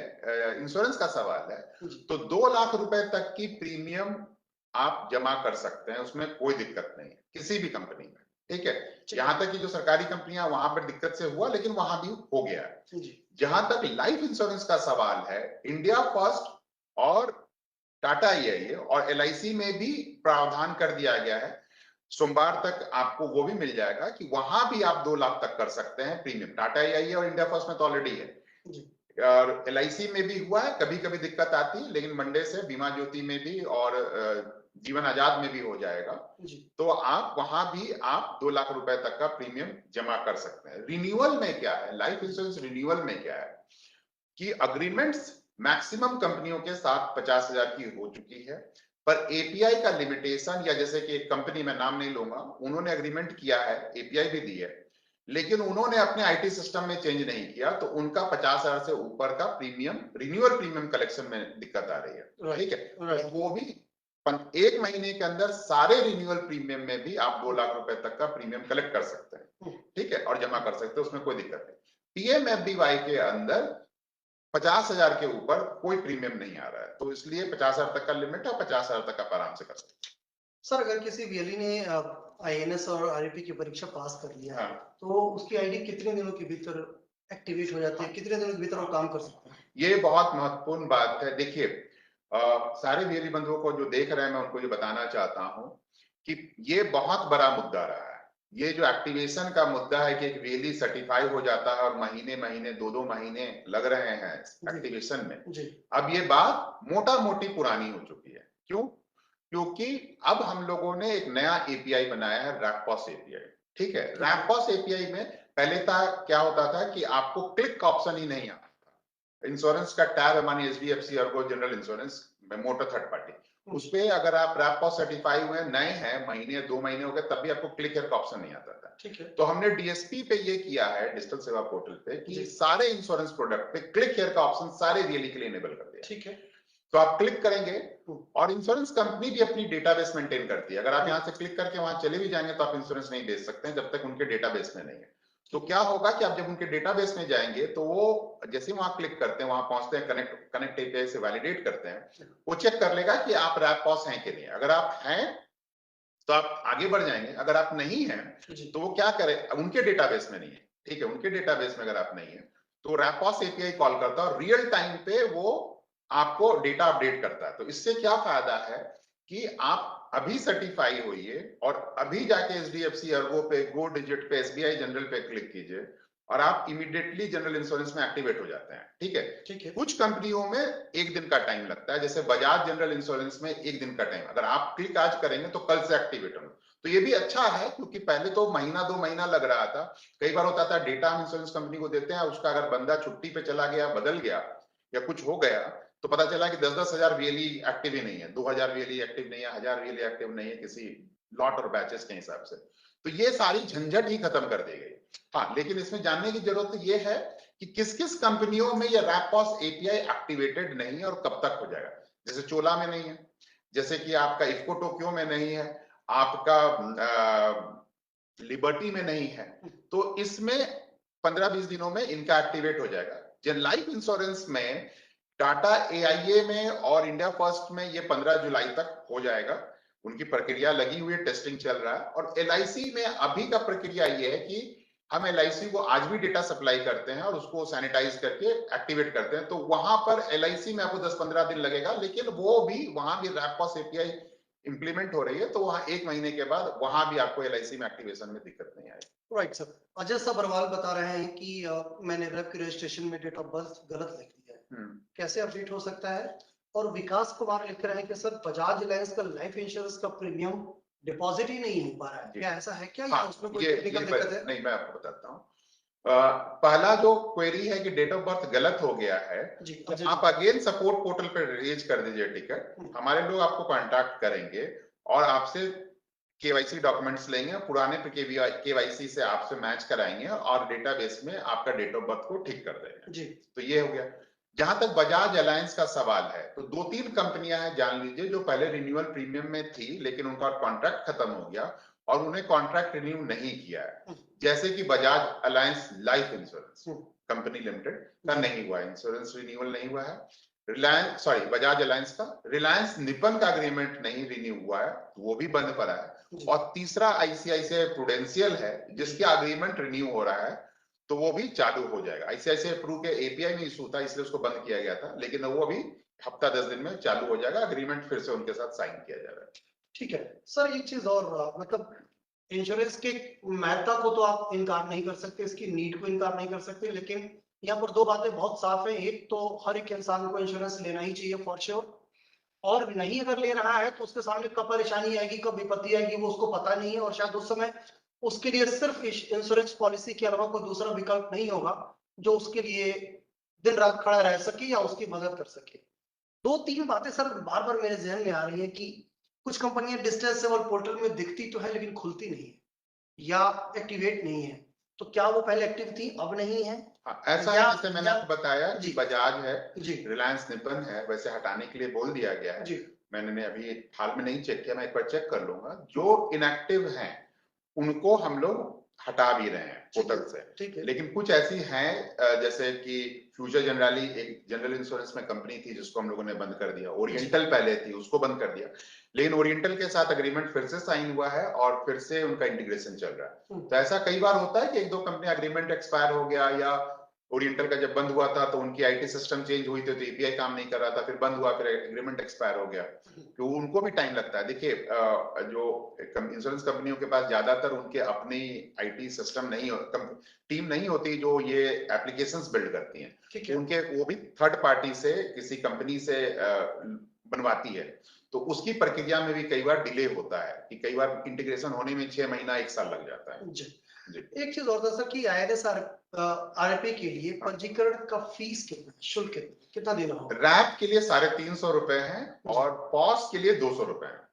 B: इंश्योरेंस का सवाल है, तो 2 लाख रुपए तक की प्रीमियम आप जमा कर सकते हैं, उसमें कोई दिक्कत नहीं है किसी भी कंपनी में, ठीक है। यहां तक कि जो सरकारी कंपनियां वहां पर दिक्कत से हुआ, लेकिन वहां भी हो गया है। जहां तक लाइफ इंश्योरेंस का सवाल है, इंडिया फर्स्ट और टाटा आईआईए और एलआईसी में भी प्रावधान कर दिया गया है, सोमवार तक आपको वो भी मिल जाएगा कि वहां भी आप 2 लाख तक कर सकते हैं प्रीमियम। टाटा आईआईए और इंडिया फर्स्ट में तो ऑलरेडी है और एलआईसी में भी हुआ है, कभी कभी दिक्कत आती है, लेकिन मंडे से बीमा ज्योति में भी और जीवन आजाद में भी हो जाएगा। तो आप वहां भी आप 2 लाख रुपए तक का प्रीमियम जमा कर सकते हैं। रिन्यूअल में क्या है, लाइफ इंश्योरेंस रिन्यूअल में क्या है कि अग्रीमेंट्स मैक्सिमम कंपनियों के साथ 50,000 की हो चुकी है, पर एपीआई का लिमिटेशन, या जैसे कि एक कंपनी में नाम नहीं लूंगा, उन्होंने एग्रीमेंट किया है, एपीआई भी दी है, लेकिन उन्होंने अपने आईटी सिस्टम में चेंज नहीं किया, तो उनका 50,000 से ऊपर का प्रीमियम, रिन्यूअल प्रीमियम कलेक्शन में दिक्कत आ रही है, ठीक है। वो भी 1 महीने के अंदर सारे रिन्यूअल प्रीमियम में भी आप 2 लाख रुपए तक का प्रीमियम कलेक्ट कर सकते हैं, ठीक है, और जमा कर सकते हैं, उसमें कोई दिक्कत नहीं। पीएमएफबीवाई के अंदर 50,000 के ऊपर कोई प्रीमियम नहीं आ रहा है, तो इसलिए 50,000 तक का लिमिट है, 50,000 तक आप आराम से कर सकते हैं।
A: सर, अगर किसी बीएलई ने आईएनएस और आरआरपी की परीक्षा पास कर लिया है, तो उसकी आईडी कितने दिनों के भीतर एक्टिवेट हो जाती है, कितने दिनों के भीतर वो काम कर सकते हैं?
B: ये बहुत महत्वपूर्ण बात है। देखिए, सारे बीएलई बंधुओं को जो देख रहे हैं, मैं उनको ये बताना चाहता हूं कि ये बहुत बड़ा मुद्दा रहा है। ये जो एक्टिवेशन का मुद्दा है कि एक बीएलई सर्टिफाई हो जाता है और महीने महीने 2-2 महीने लग रहे हैं एक्टिवेशन में, अब ये बात मोटा मोटी पुरानी हो चुकी है। क्यों? क्योंकि अब हम लोगों ने एक नया एपीआई बनाया है, रैपपॉस एपीआई, ठीक है। रैपपॉस एपीआई में पहले क्या होता था कि आपको क्लिक का ऑप्शन ही नहीं आता था। इंश्योरेंस का टैब है, मानिए एचडीएफसी और जनरल इंश्योरेंस में मोटर थर्ड पार्टी, उस पे अगर आप रैपपॉस सर्टिफाई हुए नए हैं, महीने 2 महीने हो गए, तब भी आपको क्लिक हियर का ऑप्शन नहीं आता था, ठीक है। तो हमने डीएसपी पे ये किया है, डिजिटल सेवा पोर्टल पे, कि सारे इंश्योरेंस प्रोडक्ट पे क्लिक हियर का ऑप्शन सारे बीएलई के लिए इनेबल कर दिया, ठीक है। तो आप क्लिक करेंगे और इंश्योरेंस कंपनी भी अपनी डेटाबेस मेंटेन करती है। अगर आप यहाँ से क्लिक करके वहां चले भी जाएंगे तो आप इंश्योरेंस नहीं बेच सकते हैं जब तक उनके डेटाबेस में नहीं है। तो क्या होगा कि आप जब उनके डेटाबेस में जाएंगे तो वो जैसे वहां क्लिक करते हैं, वहां पहुंचते हैं, कनेक्ट एपीआई से वैलिडेट करते हैं, वो चेक कर लेगा कि आप रैपपॉस हैं कि नहीं। अगर आप हैं तो आप आगे बढ़ जाएंगे, अगर आप नहीं हैं तो वो क्या करे, उनके डेटाबेस में नहीं है, ठीक है, उनके डेटाबेस में अगर आप नहीं है तो रैपॉस एपीआई कॉल करता है और रियल टाइम पे वो आपको डेटा अपडेट करता है। तो इससे क्या फायदा है कि आप अभी सर्टिफाई होइए और अभी जाके एचडीएफसी अर्गो पे, गो डिजिट पे, एसबीआई जनरल पे क्लिक कीजिए और आप इमीडिएटली जनरल इंश्योरेंस में एक्टिवेट हो जाते हैं। ठीक है,
A: ठीक है।
B: कुछ कंपनियों में एक दिन का टाइम लगता है, जैसे बजाज जनरल इंश्योरेंस में एक दिन का टाइम, अगर आप क्लिक आज करेंगे तो कल से एक्टिवेट होंगे। तो ये भी अच्छा है, क्योंकि पहले तो महीना 2 महीना लग रहा था। कई बार होता था डेटा हम इंश्योरेंस कंपनी को देते हैं, उसका अगर बंदा छुट्टी पे चला गया, बदल गया या कुछ हो गया, तो पता चला कि 10-10 हजार वीएलई एक्टिव ही नहीं है, 2000 वीएलई एक्टिव नहीं है, 1000 वीएलई एक्टिव नहीं है, किसी लॉट और बैचेस के हिसाब से। तो ये सारी झंझट ही खत्म कर दी गई। हाँ, लेकिन इसमें जानने की जरूरत ये है कि किस किस कंपनियों में ये रैपॉस एपीआई एक्टिवेटेड नहीं है और कब तक हो जाएगा। जैसे चोला में नहीं है, जैसे कि आपका इफ्को टोक्यो में नहीं है, आपका लिबर्टी में नहीं है, तो इसमें 15-20 दिनों में इनका एक्टिवेट हो जाएगा। जन लाइफ इंश्योरेंस में टाटा एआईए में और इंडिया फर्स्ट में ये 15 जुलाई तक हो जाएगा, उनकी प्रक्रिया लगी हुई है, टेस्टिंग चल रहा है। और एलआईसी में अभी का प्रक्रिया ये है कि हम एलआईसी को आज भी डेटा सप्लाई करते हैं और उसको सैनिटाइज करके एक्टिवेट करते हैं, तो वहां पर एलआईसी में आपको 10-15 दिन लगेगा, लेकिन वो भी वहां भी रैपॉस एपीआई इंप्लीमेंट हो रही है, तो वहां 1 महीने के बाद वहां भी आपको एलआईसी में एक्टिवेशन में दिक्कत नहीं आएगी।
A: Right sir. अजय सबरवाल बता रहे हैं कि मैंने रेप की रजिस्ट्रेशन में डेट ऑफ बर्थ गलत लिख दिया है, कैसे अपडेट हो सकता है? और विकास कुमार लिख रहे हैं कि सर बजाज अलायंस का लाइफ इंश्योरेंस का प्रीमियम डिपॉजिट ही नहीं हो पा रहा है, क्या ऐसा है क्या? या उसमें कोई टेक्निकल दिक्कत है?
B: नहीं, मैं आपको बताता हूँ। पहला जो क्वेरी है कि डेट ऑफ बर्थ गलत हो गया है, तो आप अगेन सपोर्ट पोर्टल पे रेज कर दीजिए टिकट, हमारे लोग आपको कांटेक्ट करेंगे और आपसे केवाईसी डॉक्यूमेंट्स लेंगे, पुराने केवाईसी से आपसे मैच कराएंगे और डेटाबेस में आपका डेट ऑफ बर्थ को ठीक कर देंगे जी। तो ये हो गया। जहां तक बजाज अलायंस का सवाल है, तो 2-3 कंपनियां हैं जान लीजिए जो पहले रिन्यूअल प्रीमियम में थी, लेकिन उनका कॉन्ट्रैक्ट खत्म हो गया और उन्हें कॉन्ट्रैक्ट रिन्यू नहीं किया है। जैसे कि Bajaj alliance life insurance company limited का नहीं हुआ, इंश्योरेंस रिन्यूअल नहीं हुआ है। बजाज अलायंस का रिलायंस निपन का एग्रीमेंट नहीं रिन्यू हुआ है, वो भी बंद पड़ा है। और तीसरा आईसीआईसीआई प्रूडेंशियल है, जिसका एग्रीमेंट रिन्यू हो रहा है, तो वो भी चालू हो जाएगा। आईसीआईसीआई प्रू के एपीआई में इशू था, इसलिए उसको बंद किया गया था, लेकिन वो अभी हफ्ता 10 दिन में चालू हो जाएगा, एग्रीमेंट फिर से उनके साथ साइन किया जाएगा। ठीक है
A: सर, एक चीज और, मतलब इंश्योरेंस के महत्ता को तो आप इनकार नहीं कर सकते, इसकी नीड को इनकार नहीं कर सकते, लेकिन यहाँ पर 2 बातें बहुत साफ है। एक तो हर एक इंसान को इंश्योरेंस लेना ही चाहिए फॉर श्योर, और नहीं अगर ले रहा है तो उसके सामने कब परेशानी आएगी, कब विपत्ति आएगी, वो उसको पता नहीं है, और शायद उस समय उसके लिए सिर्फ इंश्योरेंस पॉलिसी के अलावा कोई दूसरा विकल्प नहीं होगा जो उसके लिए दिन रात खड़ा रह सके या उसकी मदद कर सके। 2-3 बातें सर बार बार मेरे जहन में आ रही है कि कुछ कंपनियां डिस्टेंस सेवर पोर्टल में दिखती तो है लेकिन खुलती नहीं है या एक्टिवेट नहीं है, तो क्या वो पहले एक्टिव थी अब नहीं है?
B: ऐसा है, जैसे मैंने आपको बताया कि बजाज है, रिलायंस निपन है, वैसे हटाने के लिए बोल दिया गया है। मैंने अभी हाल में नहीं चेक किया, मैं एक बार चेक कर लूंगा। जो इनएक्टिव हैं उनको हम लोग हटा भी रहे हैं पोर्टल से, लेकिन कुछ ऐसी हैं जैसे कि फ्यूचर जनरली एक जनरल इंश्योरेंस में कंपनी थी जिसको हम लोगों ने बंद कर दिया, ओरिएंटल पहले थी उसको बंद कर दिया, लेकिन ओरिएंटल के साथ एग्रीमेंट फिर से साइन हुआ है और फिर से उनका इंटीग्रेशन चल रहा है। तो ऐसा कई बार होता है कि 1-2 कंपनी एग्रीमेंट एक्सपायर हो गया, या ओरिएंटल का जब बंद हुआ था तो उनकी आईटी सिस्टम चेंज हुई थी तो एपीआई काम नहीं कर रहा था, फिर बंद हुआ, फिर एग्रीमेंट एक्सपायर हो गया, तो उनको भी टाइम लगता है। देखिए जो इंश्योरेंस कंपनियों के पास ज्यादातर उनके अपनी आईटी सिस्टम नहीं टीम नहीं होती जो ये एप्लीकेशंस बिल्ड करती हैं, उनके वो भी थर्ड पार्टी से किसी कंपनी से बनवाती है, तो उसकी प्रक्रिया में भी कई बार डिले होता है कि कई बार इंटीग्रेशन होने में 6 महीना 1 साल लग जाता है। जी।
A: एक चीज और था सर कि आईआरएस आरएपी के लिए पंजीकरण का फीस कितना, शुल्क कितना देना होगा?
B: रैप के लिए 350 रुपए है और पॉस के लिए 200 रुपए है।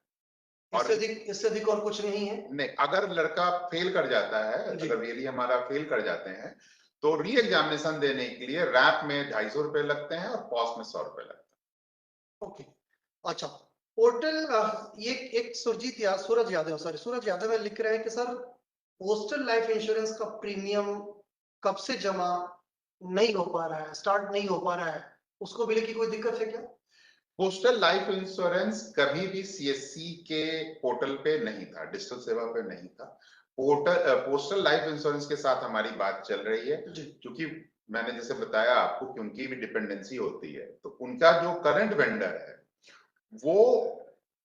A: इससे अधिक और कुछ नहीं है?
B: नहीं, अगर लड़का फेल कर जाता है, अगर रियली हमारा फेल कर जाते हैं, तो री एग्जामिनेशन देने के लिए रैप में 250 रुपए लगते हैं और पॉस में 100 रुपए लगते हैं।
A: ओके, अच्छा। पोर्टल ये एक सूरज यादव लिख रहे हैं कि सर पोस्टल लाइफ इंश्योरेंस का प्रीमियम कब से जमा नहीं हो पा रहा है, स्टार्ट नहीं हो पा रहा है, उसको भी लेके कोई दिक्कत है क्या?
B: पोस्टल लाइफ इंश्योरेंस कभी भी सीएससी के पोर्टल पे नहीं था, डिजिटल सेवा पे नहीं था। पोस्टल लाइफ इंश्योरेंस के साथ हमारी बात चल रही है, क्योंकि मैंने जैसे बताया आपको कि उनकी भी डिपेंडेंसी होती है, तो उनका जो करंट वेंडर है वो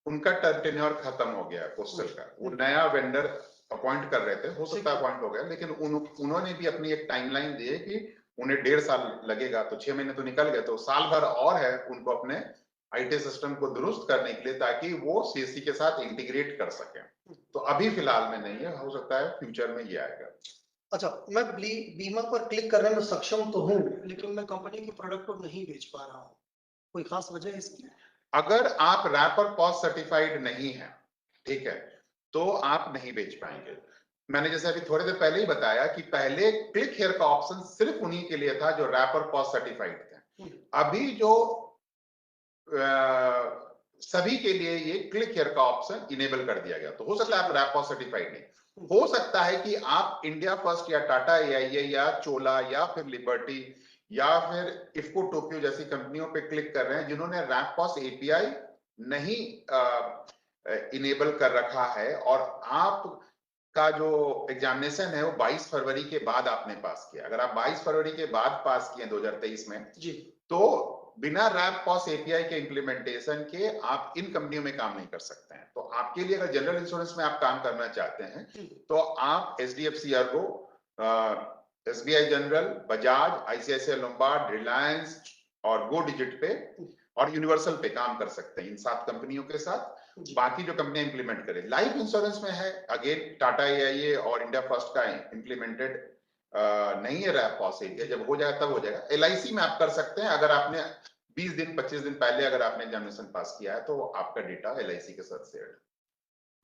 B: उनका टेन्योर खत्म हो गया पोस्टल का, वो नया वेंडर अपॉइंट कर रहे थे, हो सकता है अपॉइंट हो गया, लेकिन उन्होंने भी अपनी एक टाइमलाइन दी है कि उन्हें 1.5 साल लगेगा, तो 6 महीने तो निकल गए, तो साल भर और है उनको अपने आईटी सिस्टम को दुरुस्त करने के लिए, ताकि वो सीएससी के साथ इंटीग्रेट कर सकें। तो अभी फिलहाल में नहीं है, हो सकता है फ्यूचर में ये आएगा।
A: अच्छा, मैं बीमा पर क्लिक करने में सक्षम तो हूँ, लेकिन मैं कंपनी के प्रोडक्ट को नहीं बेच पा रहा हूँ, कोई खास वजह है इसकी?
B: अगर आप रैपर पॉज सर्टिफाइड नहीं है, ठीक है, तो आप नहीं बेच पाएंगे। मैंने जैसे अभी थोड़ी देर पहले ही बताया कि पहले क्लिक हियर का ऑप्शन सिर्फ उन्हीं के लिए था जो रैपर पॉज सर्टिफाइड थे। अभी जो सभी के लिए ये क्लिक हियर का ऑप्शन इनेबल कर दिया गया, तो हो सकता है आप रैप पॉज सर्टिफाइड नहीं, हो सकता है कि आप इंडिया फर्स्ट या टाटा एआईए या चोला या फिर लिबर्टी या फिर इफ्को टोक्यो जैसी कंपनियों पे क्लिक कर रहे हैं जिन्होंने रैप पॉज एपीआई नहीं इनेबल कर रखा है, और आप का जो एग्जामिनेशन है वो 22 फरवरी के बाद आपने पास किया। अगर आप 22 फरवरी के बाद पास किए 2023 में
A: जी, तो
B: बिना रैप पॉज एपीआई के इम्प्लीमेंटेशन के आप इन कंपनियों में काम नहीं कर सकते हैं। तो आपके लिए अगर जनरल इंश्योरेंस में आप काम करना चाहते हैं तो आप HDFC Ergo, SBI general, Bajaj, ICICI Lombard, Reliance और गो डिजिट पे और यूनिवर्सल पे काम कर सकते हैं, इन 7 कंपनियों के साथ। बाकी जो कंपनियां इंप्लीमेंट करें, लाइफ इंश्योरेंस में है अगेन टाटा एआईए और इंडिया फर्स्ट का इंप्लीमेंटेड नहीं है रैप पॉज एपीआई, जब हो जाए तब हो जाएगा। एलआईसी में आप कर सकते हैं, अगर आपने 20 दिन 25 दिन पहले अगर आपने एग्जामिनेशन पास किया है तो आपका डेटा एलआईसी के साथ share.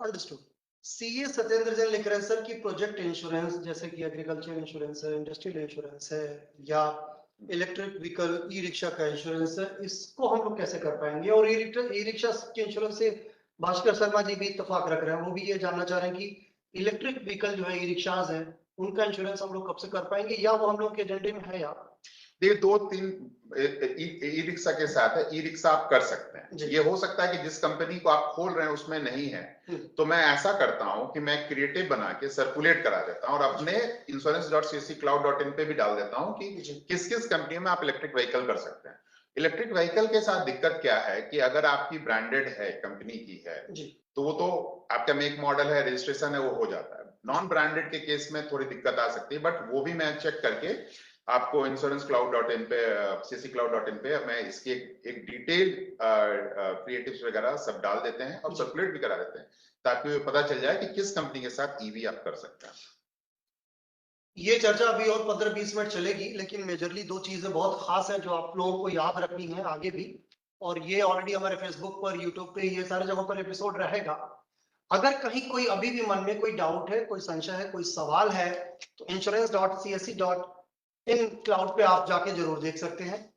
A: Understood. CA Satyendra Jain लिख रहे हैं सर कि प्रोजेक्ट इंश्योरेंस जैसे कि एग्रीकल्चर इंश्योरेंस है, इंडस्ट्रियल इंश्योरेंस है या इलेक्ट्रिक व्हीकल ई रिक्शा का इंश्योरेंस है, इसको हम लोग कैसे कर पाएंगे? और ई रिक्शा के इंश्योरेंस से भास्कर शर्मा जी भी इत्तेफाक रख रहे हैं, वो भी ये जानना चाह रहे हैं कि इलेक्ट्रिक व्हीकल जो है ई रिक्शाज है उनका इंश्योरेंस हम लोग कब से कर पाएंगे, या वो हम लोग के एजेंडे में है? या
B: देखिए 2-3 ई रिक्शा के साथ है, ई रिक्शा आप कर सकते हैं। ये हो सकता है कि जिस कंपनी को आप खोल रहे हैं उसमें नहीं है, तो मैं ऐसा करता हूं कि मैं क्रिएटिव बना के सर्कुलेट करा देता हूं और अपने insurance.cccloud.in पे भी डाल देता हूं कि किस किस कंपनी में आप इलेक्ट्रिक व्हीकल कर सकते हैं। इलेक्ट्रिक व्हीकल के साथ दिक्कत क्या है कि अगर आपकी ब्रांडेड है, कंपनी की है, तो वो तो आपका मेक मॉडल है, रजिस्ट्रेशन है, वो हो जाता है। नॉन ब्रांडेड के केस में थोड़ी दिक्कत आ सकती है, बट वो भी मैं चेक करके आपको insuranceCloud.in पे, cccloud.in पे मैं इसकी एक डिटेल क्रिएटिव्स वगैरह सब डाल देते हैं और सर्कुलेट भी करा देते हैं, ताकि पता चल जाए कि किस कंपनी के साथ ईवी आप कर सकते हैं।
A: ये चर्चा अभी और 15-20 मिनट चलेगी, लेकिन मेजरली 2 चीजें बहुत खास हैं जो आप लोगों को याद रखनी है आगे भी, और ये ऑलरेडी हमारे फेसबुक पर, यूट्यूब पे, ये सारे जगहों पर एपिसोड रहेगा। अगर कहीं कोई अभी भी मन में कोई डाउट है, कोई संशय है, कोई सवाल है, तो insurance.csc.in क्लाउड पे आप जाके जरूर देख सकते हैं।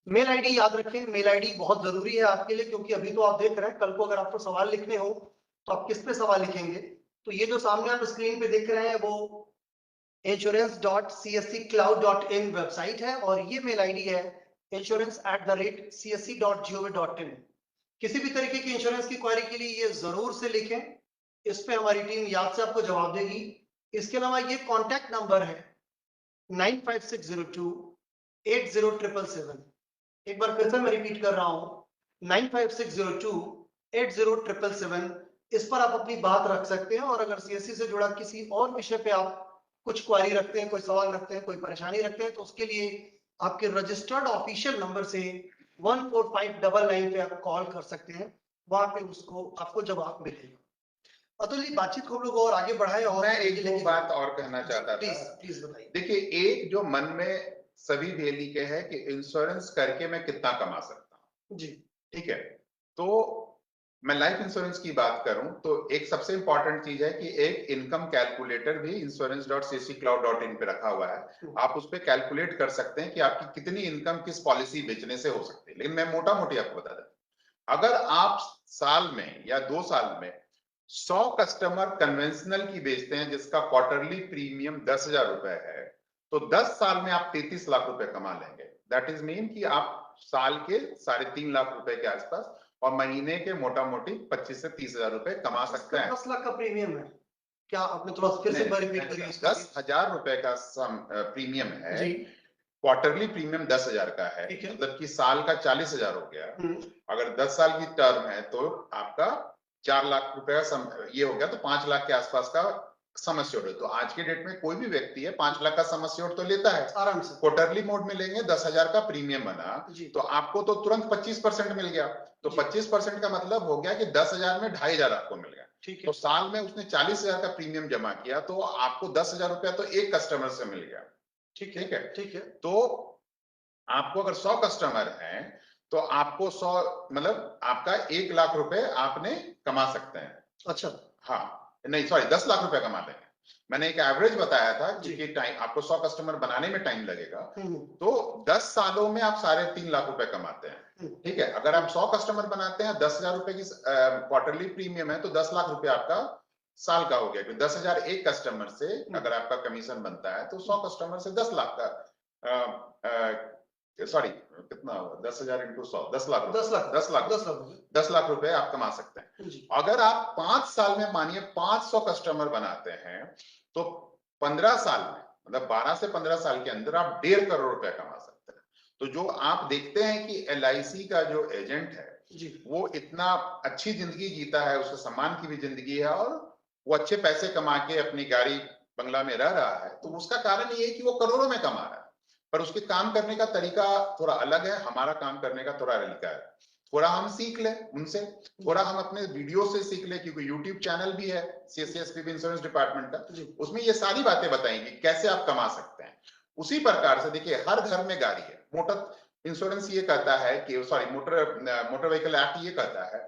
A: मेल आईडी याद रखें, मेल आईडी बहुत जरूरी है आपके लिए, क्योंकि अभी तो आप देख रहे हैं, कल को अगर आपको सवाल लिखने हो तो आप किस पे सवाल लिखेंगे? तो ये जो सामने आप स्क्रीन पे देख रहे हैं वो insurance.csccloud.in वेबसाइट है, और ये मेल आईडी है insurance@csc.gov.in। किसी भी तरीके की इंश्योरेंस की क्वेरी के लिए ये जरूर से लिखें, इस पे हमारी टीम याद से आपको जवाब देगी। इसके अलावा ये कॉन्टैक्ट नंबर है 9560280777। एक बार फिर से मैं रिपीट कर रहा हूं, 9560280777। इस पर आप अपनी बात रख सकते हैं, और अगर सीएससी से जुड़ा किसी और विषय पे आप कुछ क्वेरी रखते हैं, कोई सवाल रखते हैं, कोई परेशानी रखते हैं, तो उसके लिए आपके रजिस्टर्ड ऑफिशियल नंबर से 14599 पे आप कॉल कर सकते हैं, वहां पे उसको आपको जवाब मिलेगा। अतुल जी, बातचीत को हम लोग और आगे बढ़ाए, और
B: मैं एक दो बात और कहना चाहता था।
A: प्लीज बताइए।
B: देखिए, एक जो मन में सभी वेली के है कि इंश्योरेंस करके मैं कितना कमा सकता हूँ जी, ठीक है। तो मैं लाइफ इंश्योरेंस की बात करूं तो एक सबसे इंपॉर्टेंट चीज है कि एक इनकम कैलकुलेटर भी insurance.cccloud.in पे रखा हुआ है। आप उस पर कैलकुलेट कर सकते हैं कि आपकी कितनी इनकम किस पॉलिसी बेचने से हो सकती है। लेकिन मैं मोटा मोटी आपको बता दें, अगर आप साल में या 2 साल में 100 कस्टमर कन्वेंशनल की बेचते हैं जिसका क्वार्टरली प्रीमियम 10,000 रुपए है, तो 10 साल में आप 33 लाख रुपए कमा लेंगे। दैट इज मीन कि आप साल के 3.5 लाख रुपए के आसपास और महीने के मोटा मोटी 25 से 30,000 रुपए कमा सकते हैं।
A: 10 लाख का प्रीमियम है क्या? आपने थोड़ा फिर से रिपीट करिए।
B: 10,000 रुपए का प्रीमियम है जी। क्वार्टरली प्रीमियम 10,000 का है, मतलब कि साल का 40,000 हो गया। अगर 10 साल की टर्म है तो आपका 4 लाख रुपए का ये हो गया, तो 5 लाख के आसपास का सम एश्योर्ड है। तो आज के डेट में कोई भी व्यक्ति है 5 लाख का सम एश्योर्ड तो लेता है
A: आराम से।
B: क्वार्टरली मोड में लेंगे, 10,000 का प्रीमियम बना तो आपको तो तुरंत 25% मिल गया। तो 25% का मतलब हो गया कि 10,000 में 2,500 आपको मिल गया। तो साल में उसने 40,000 का प्रीमियम जमा किया तो आपको 10,000 रुपया तो एक कस्टमर से मिल गया। ठीक है। तो आपको अगर 100 कस्टमर हैं तो आपको 100 मतलब आपका 1 लाख रुपए आपने कमा सकते हैं।
A: अच्छा,
B: हाँ, नहीं सॉरी 10 लाख रुपए कमाते हैं। मैंने एक एवरेज बताया था कि टाइम आपको 100 कस्टमर बनाने में टाइम लगेगा, तो 10 सालों में आप 3.5 लाख रुपए कमाते हैं। ठीक है, अगर आप 100 कस्टमर बनाते हैं, 10,000 रुपए की क्वार्टरली प्रीमियम है तो 10 लाख रुपए आपका साल का हो गया। 10,000 एक कस्टमर से अगर आपका कमीशन बनता है तो 100 कस्टमर से 10 लाख का सॉरी कितना 10,000 इंटू 100 10 लाख 10 लाख रुपए आप कमा सकते हैं। अगर आप 5 साल में मानिए 500 कस्टमर बनाते हैं तो 15 साल में मतलब 12 से 15 साल के अंदर आप 1.5 करोड़ रुपए कमा सकते हैं। तो जो आप देखते हैं कि LIC का जो एजेंट है वो इतना अच्छी जिंदगी जीता है, उसके सम्मान की भी जिंदगी है और वो अच्छे पैसे कमा के अपनी गाड़ी बंगला में रह रहा है, तो उसका कारण ये है कि वो करोड़ों में कमा रहा है। पर उसके काम करने का तरीका थोड़ा अलग है, हमारा काम करने का थोड़ा तरीका है। थोड़ा हम सीख ले उनसे, थोड़ा हम अपने वीडियो से सीख ले, क्योंकि यूट्यूब चैनल भी है CSCSPB इंश्योरेंस डिपार्टमेंट का, उसमें ये सारी बातें बताएंगी कैसे आप कमा सकते हैं। उसी प्रकार से देखिए हर घर में गाड़ी है, मोटर इंश्योरेंस ये कहता है कि सॉरी मोटर व्हीकल एक्ट ये कहता है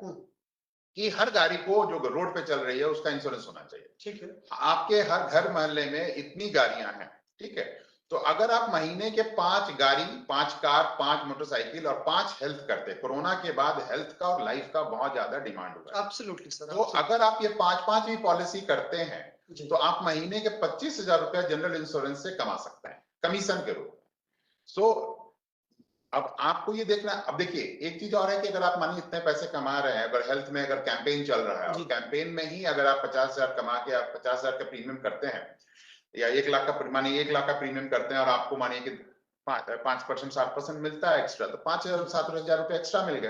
B: कि हर गाड़ी को जो रोड पे चल रही है उसका इंश्योरेंस होना चाहिए। ठीक है, आपके हर घर मोहल्ले में इतनी गाड़ियां हैं, ठीक है, तो अगर आप महीने के 5 गाड़ी, 5 कार, 5 मोटरसाइकिल और 5 हेल्थ करते, कोरोना के बाद हेल्थ का और लाइफ का बहुत ज्यादा डिमांड हुआ है।
A: Absolutely sir.
B: तो अगर आप ये 5-5 भी पॉलिसी करते हैं तो आप महीने के 25,000 रुपए जनरल इंश्योरेंस से कमा सकते हैं कमीशन के रूप में। सो अब आपको ये देखना, अब देखिए एक चीज और है कि अगर आप मानिए इतने पैसे कमा रहे हैं, अगर हेल्थ में अगर कैंपेन चल रहा है और कैंपेन में ही अगर आप 50,000 कमा के आप 50,000 का प्रीमियम करते हैं या 1 लाख का मानिए 1 लाख का प्रीमियम करते हैं और आपको मानिए कि 5% 7% मिलता है एक्स्ट्रा, तो 5,000-7,000 रुपए एक्स्ट्रा मिल गए,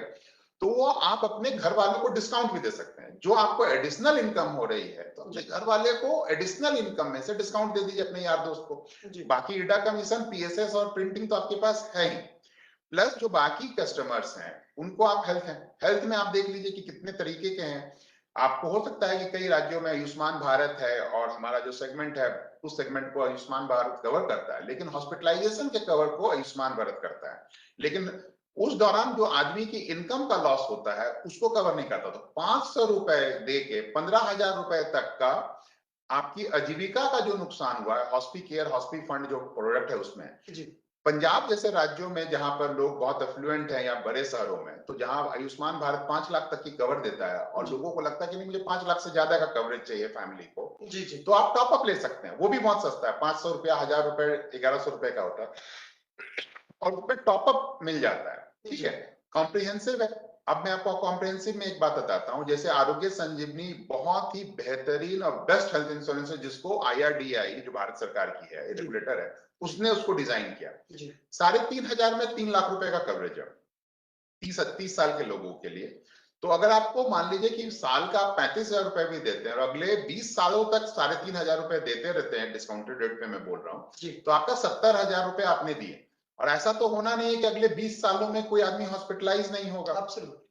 B: तो वो आप अपने घर वालों को डिस्काउंट भी दे सकते हैं। जो आपको एडिशनल इनकम हो रही है तो अपने घर वाले को एडिशनल इनकम में से डिस्काउंट दे दीजिए अपने यार दोस्त को। बाकी ईडा कमीशन, PSS और प्रिंटिंग तो आपके पास है ही, प्लस जो बाकी कस्टमर्स हैं उनको आप हेल्थ में आप देख लीजिए कि कितने तरीके के हैं। आपको हो सकता है कि कई राज्यों में आयुष्मान भारत है और हमारा जो सेगमेंट है उस सेगमेंट को आयुष्मान भारत कवर करता है, लेकिन हॉस्पिटलाइजेशन के कवर को आयुष्मान भारत करता है, लेकिन उस दौरान जो आदमी की इनकम का लॉस होता है उसको कवर नहीं करता। तो 500 रुपए दे के 15,000 रुपए तक का आपकी आजीविका का जो नुकसान हुआ है, हॉस्पी केयर हॉस्पी फंड जो प्रोडक्ट है उसमें, पंजाब जैसे राज्यों में जहां पर लोग बहुत अफ्लुएंट हैं या बड़े शहरों में, तो जहां आयुष्मान भारत 5 लाख तक की कवर देता है और लोगों को लगता है कि नहीं मुझे 5 लाख से ज्यादा का कवरेज चाहिए फैमिली को, तो आप टॉप अप ले सकते हैं, वो भी बहुत सस्ता है, 500 रुपया, 1,000 रुपए, 1,100 रुपए का होता है और उसमें टॉप अप मिल जाता है। ठीक है, कॉम्प्रिहेंसिव है। अब मैं आपको कॉम्प्रिहेंसिव में एक बात बताता हूं, जैसे आरोग्य संजीवनी बहुत ही बेहतरीन और बेस्ट हेल्थ इंश्योरेंस है जिसको IRDAI जो भारत सरकार की है, रेगुलेटर है, उसने उसको डिजाइन किया। 3,500 में 3 लाख रुपए का कवरेज है 30 साल के लोगों के लिए। तो अगर आपको मान लीजिए कि साल का 35,000 रुपए भी देते हैं और अगले 20 सालों तक 3,500 रुपए देते रहते हैं, डिस्काउंटेड रेट पे मैं बोल रहा हूँ, तो आपका 70,000 रुपए आपने दिए। और ऐसा तो होना नहीं है कि अगले 20 सालों में कोई आदमी हॉस्पिटलाइज नहीं होगा,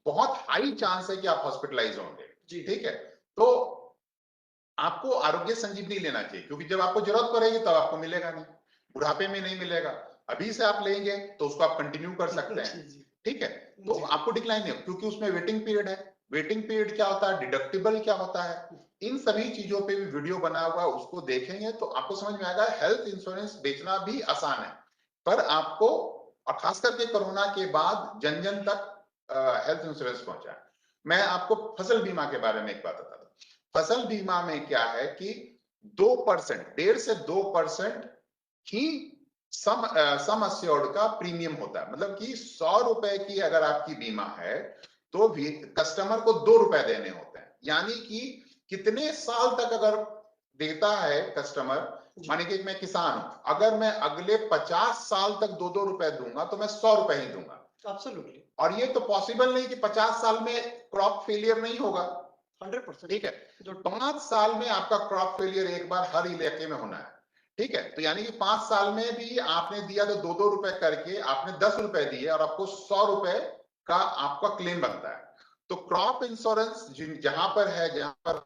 B: बहुत हाई चांस है कि आप हॉस्पिटलाइज होंगे। ठीक है, तो आपको आरोग्य संजीवनी लेना चाहिए, क्योंकि जब आपको जरूरत पड़ेगी तब आपको मिलेगा नहीं, बुढ़ापे में नहीं मिलेगा। अभी से आप लेंगे तो उसको आप कंटिन्यू कर सकते हैं। ठीक है, तो आपको डिक्लाइन नहीं, क्योंकि उसमें वेटिंग पीरियड है। वेटिंग पीरियड क्या होता है, डिडक्टिबल क्या होता है, इन सभी चीजों पे भी वीडियो बना हुआ, उसको देखेंगे तो आपको समझ में आएगा। हेल्थ इंश्योरेंस बेचना भी आसान है, पर आपको और खास करके कोरोना के बाद जन जन तक हेल्थ इंश्योरेंस पहुंचा। मैं आपको फसल बीमा के बारे में एक बात बताता हूँ। फसल बीमा में क्या है कि 2%, 1.5 से 2% ही सम अस्योर्ड का प्रीमियम होता है। मतलब कि 100 रुपए की अगर आपकी बीमा है तो भी कस्टमर को 2 रुपए देने होते हैं, यानी कि कितने साल तक अगर देता है कस्टमर माने कि मैं किसान हूं, अगर मैं अगले 50 साल तक 2-2 रुपए दूंगा तो मैं 100 रुपए ही दूंगा।
A: एब्सोल्युटली।
B: और ये तो पॉसिबल नहीं कि 50 साल में क्रॉप फेलियर नहीं होगा।
A: 100%।
B: ठीक है, जो 5 साल में आपका क्रॉप फेलियर एक बार हर इलाके में होना है। ठीक है, तो यानी कि 5 साल में भी आपने दिया तो 2-2 रुपए करके आपने 10 रुपए दिए और आपको 100 रुपए का आपका क्लेम बनता है। तो क्रॉप इंश्योरेंस जहां पर है, जहां पर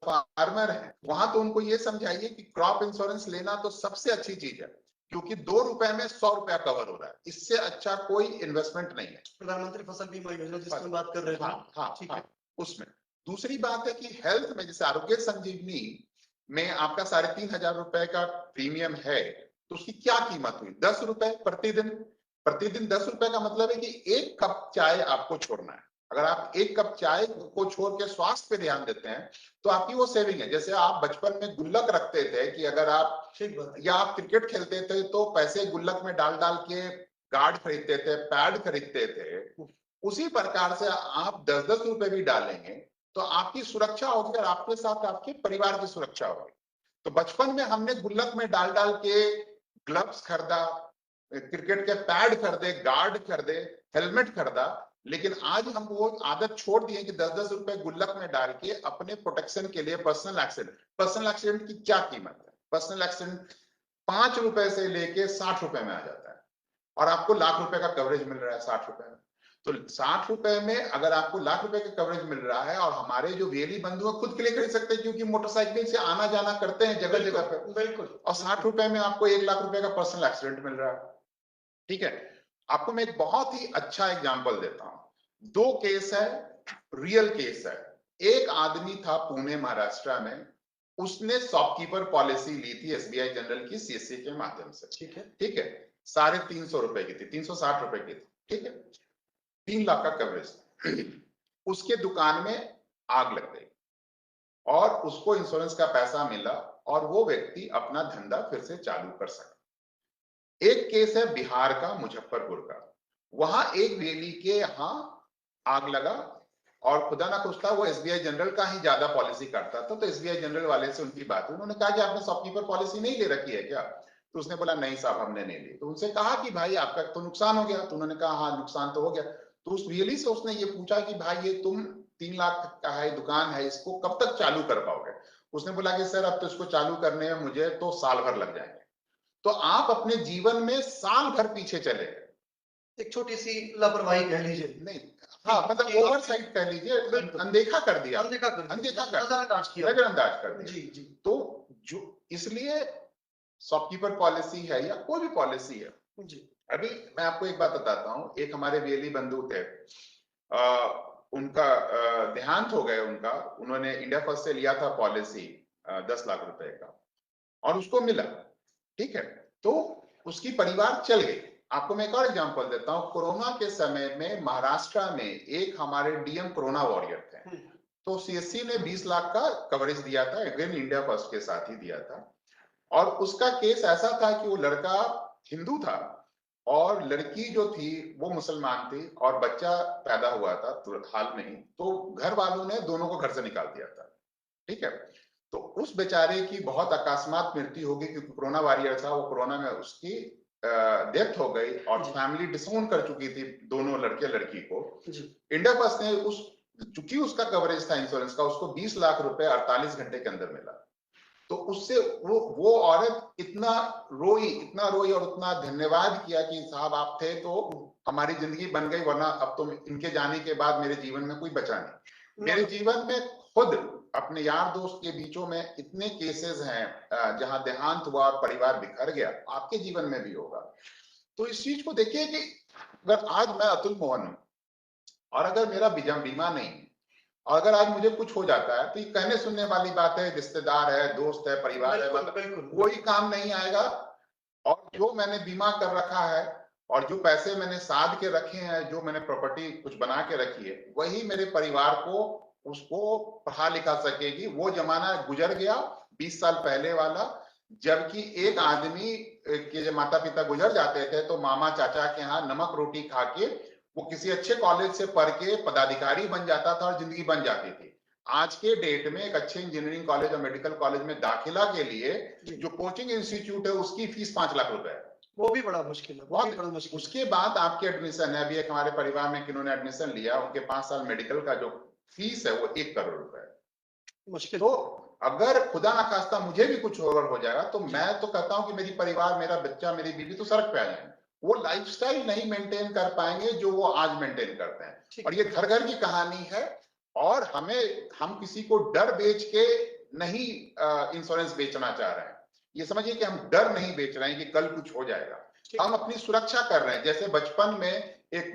B: फार्मर है, वहां तो उनको ये समझाइए कि क्रॉप इंश्योरेंस लेना तो सबसे अच्छी चीज है, क्योंकि 2 रुपए में 100 रुपया कवर हो रहा है। इससे अच्छा कोई इन्वेस्टमेंट नहीं है।
A: प्रधानमंत्री फसल बीमा योजना जिसकी बात कर रहे थे।
B: हाँ, हाँ,
A: ठीक
B: हाँ,
A: है।
B: उसमें दूसरी बात है कि हेल्थ में जैसे आरोग्य संजीवनी में आपका 3,500 रुपए का प्रीमियम है, तो उसकी क्या कीमत हुई? 10 रुपए प्रतिदिन। प्रतिदिन 10 रुपए का मतलब है कि 1 कप चाय आपको छोड़ना है। अगर आप 1 कप चाय को छोड़ के स्वास्थ्य पे ध्यान देते हैं तो आपकी वो सेविंग है। जैसे आप बचपन में गुल्लक रखते थे कि अगर आप या आप क्रिकेट खेलते थे तो पैसे गुल्लक में डाल डाल के गार्ड खरीदते थे, पैड खरीदते थे, उसी प्रकार से आप 10-10 रुपए भी डालेंगे तो आपकी सुरक्षा होगी और आपके साथ आपके परिवार की सुरक्षा होगी। तो बचपन में हमने गुल्लक में डाल डाल के ग्लव्स खरीदा, क्रिकेट के पैड खरीदे, गार्ड खरीदे, हेलमेट खरीदा, लेकिन आज हम वो आदत छोड़ दिए कि 10-10 रुपए गुल्लक में डाल के अपने प्रोटेक्शन के लिए पर्सनल एक्सीडेंट की क्या कीमत है? पर्सनल एक्सीडेंट 5 रुपए से लेके 60 रुपए में आ जाता है और आपको लाख रुपए का कवरेज मिल रहा है 60 रुपए में। तो 60 रुपए में अगर आपको लाख रुपए का कवरेज मिल रहा है, और हमारे जो वेली बंधु है खुद के लिए खरीद सकते हैं क्योंकि मोटरसाइकिल से आना जाना करते हैं जगह जगह पे,
A: बिल्कुल,
B: और 60 रुपए में आपको 1 लाख रुपए का पर्सनल एक्सीडेंट मिल रहा है। ठीक है, आपको मैं एक बहुत ही अच्छा एग्जांपल देता हूं। 2 केस है, रियल केस है। एक आदमी था पुणे महाराष्ट्र में, उसने शॉपकीपर पॉलिसी ली थी एसबीआई जनरल की सीएससी के माध्यम से।
A: ठीक है।
B: ठीक है, 350 रुपए की थी, 360 रुपए की थी। ठीक है, 3 लाख का कवरेज। उसके दुकान में आग लग गई और उसको इंश्योरेंस का पैसा मिला और वो व्यक्ति अपना धंधा फिर से चालू कर सका। एक केस है बिहार का, मुजफ्फरपुर का। वहां एक वेली के यहां आग लगा और खुदा ना खुस्ता वो एसबीआई जनरल का ही ज्यादा पॉलिसी करता था, तो एसबीआई जनरल वाले से उनकी बात हुई। उन्होंने कहा कि आपने शॉपकीपर पॉलिसी नहीं ले रखी है क्या? तो उसने बोला नहीं साहब हमने नहीं ली। तो उनसे कहा कि भाई आपका तो नुकसान हो गया। तो उन्होंने कहा हाँ नुकसान तो हो गया। तो उस वेली से उसने ये पूछा कि भाई ये तुम 3 लाख का है दुकान है, इसको कब तक चालू कर पाओगे? उसने बोला कि सर अब तो इसको चालू करने में मुझे तो साल भर लग जाएंगे। तो आप अपने जीवन में साल भर पीछे चले गए,
A: एक छोटी सी लापरवाही कह लीजिए।
B: नहीं, हाँ मतलब ओवरसाइट कह लीजिए, अनदेखा कर दिया, नजरअंदाज कर दिया।
A: जी जी।
B: तो जो इसलिए शॉपकीपर पॉलिसी है या कोई भी पॉलिसी है
A: जी।
B: अभी मैं आपको एक बात बताता हूँ। एक हमारे वेली बंधु थे, उनका देहांत हो गए उनका। उन्होंने इंडिया फर्स्ट से लिया था पॉलिसी 10 लाख रुपए का और उसको मिला। ठीक है, तो उसकी परिवार चल गई। आपको मैं एक और एग्जांपल देता हूं। कोरोना के समय में महाराष्ट्र में एक हमारे डीएम कोरोना वॉरियर थे, तो सीएससी ने 20 लाख का कवरेज दिया था, अगेन इंडिया फर्स्ट के साथ ही दिया था। और उसका केस ऐसा था कि वो लड़का हिंदू था और लड़की जो थी वो मुसलमान थी और बच्चा पैदा हुआ था हाल में ही, तो घर वालों ने दोनों को घर से निकाल दिया था। ठीक है, तो उस बेचारे की बहुत अकस्मात मृत्यु होगी क्योंकि कोरोना वॉरियर था, वो कोरोना में उसकी डेथ हो गई और फैमिली डिसोन कर चुकी थी दोनों लड़के लड़की को। इंडिया फर्स्ट ने उस चूंकि उसका कवरेज था इंश्योरेंस का, उसको 20 लाख रुपए 48 घंटे के अंदर मिला। तो उससे वो औरत इतना रोई और उतना धन्यवाद किया कि साहब आप थे तो हमारी जिंदगी बन गई, वरना अब तो इनके जाने के बाद मेरे जीवन में कोई बचा नहीं। मेरे जीवन में खुद अपने यार दोस्त के बीचों में इतने केसेस हैं जहां देहांत हुआ, परिवार बिखर गया, आपके जीवन में भी होगा। तो इस चीज को देखिए कि अगर आज मैं अतुल मोहन हूं और अगर मेरा बीमा नहीं, और अगर आज मुझे कुछ हो जाता है तो ये कहने सुनने वाली बात है, रिश्तेदार है, दोस्त है, परिवार है, मतलब कोई काम नहीं आएगा। और जो मैंने बीमा कर रखा है और जो पैसे मैंने साध के रखे हैं, जो मैंने प्रॉपर्टी कुछ बना के रखी है, वही मेरे परिवार को उसको पढ़ा लिखा सकेगी। वो जमाना गुजर गया 20 साल पहले वाला, जबकि एक आदमी के जब माता पिता गुजर जाते थे तो मामा चाचा के यहाँ नमक रोटी खा के वो किसी अच्छे कॉलेज से पढ़ के पदाधिकारी बन जाता था और जिंदगी बन जाती थी। आज के डेट में एक अच्छे इंजीनियरिंग कॉलेज और मेडिकल कॉलेज में दाखिला के लिए जो कोचिंग इंस्टीट्यूट है उसकी फीस 5 लाख रुपए है।
A: वो भी बड़ा मुश्किल है, बहुत बड़ा मुश्किल।
B: उसके बाद आपकी एडमिशन है, अभी एक हमारे परिवार में किन्होंने एडमिशन लिया, उनके 5 साल मेडिकल का जो फीस है वो 1 करोड़ रुपए है।
A: मुश्किल।
B: तो अगर खुदा ना खास्ता मुझे भी कुछ ओवर हो जाएगा तो मैं तो कहता हूं कि मेरी परिवार, मेरा बच्चा, मेरी बीवी तो सड़क पे आ जाएंगे। वो लाइफस्टाइल नहीं मेंटेन कर पाएंगे जो वो आज मेंटेन करते हैं। और ये घर घर की कहानी है, और हम किसी को डर बेच के नहीं इंश्योरेंस बेचना चाह रहे हैं। ये समझिए कि हम डर नहीं बेच रहे हैं कि कल कुछ हो जाएगा, हम अपनी सुरक्षा कर रहे हैं। जैसे बचपन में एक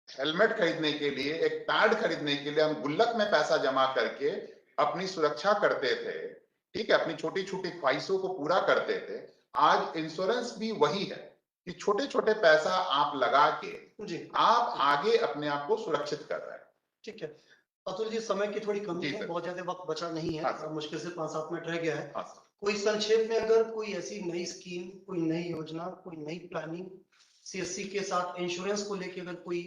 B: हेलमेट खरीदने के लिए, एक पैड खरीदने के लिए हम गुल्लक में पैसा जमा करके अपनी सुरक्षा करते थे, ठीक है, अपनी छोटी छोटी ख्वाहिशों को पूरा करते थे। आज इंश्योरेंस भी वही है कि छोटे छोटे पैसा आप लगा के आप आगे अपने आप को सुरक्षित कर रहे हैं।
A: ठीक है अतुल जी, समय की थोड़ी कमी है, बहुत ज्यादा वक्त बचा नहीं है। हाँ, मुश्किल से 5-7 मिनट रह गया है। हाँ, कोई संक्षेप में अगर कोई ऐसी नई स्कीम, कोई नई योजना, कोई नई प्लानिंग सीएससी के साथ इंश्योरेंस को लेके अगर कोई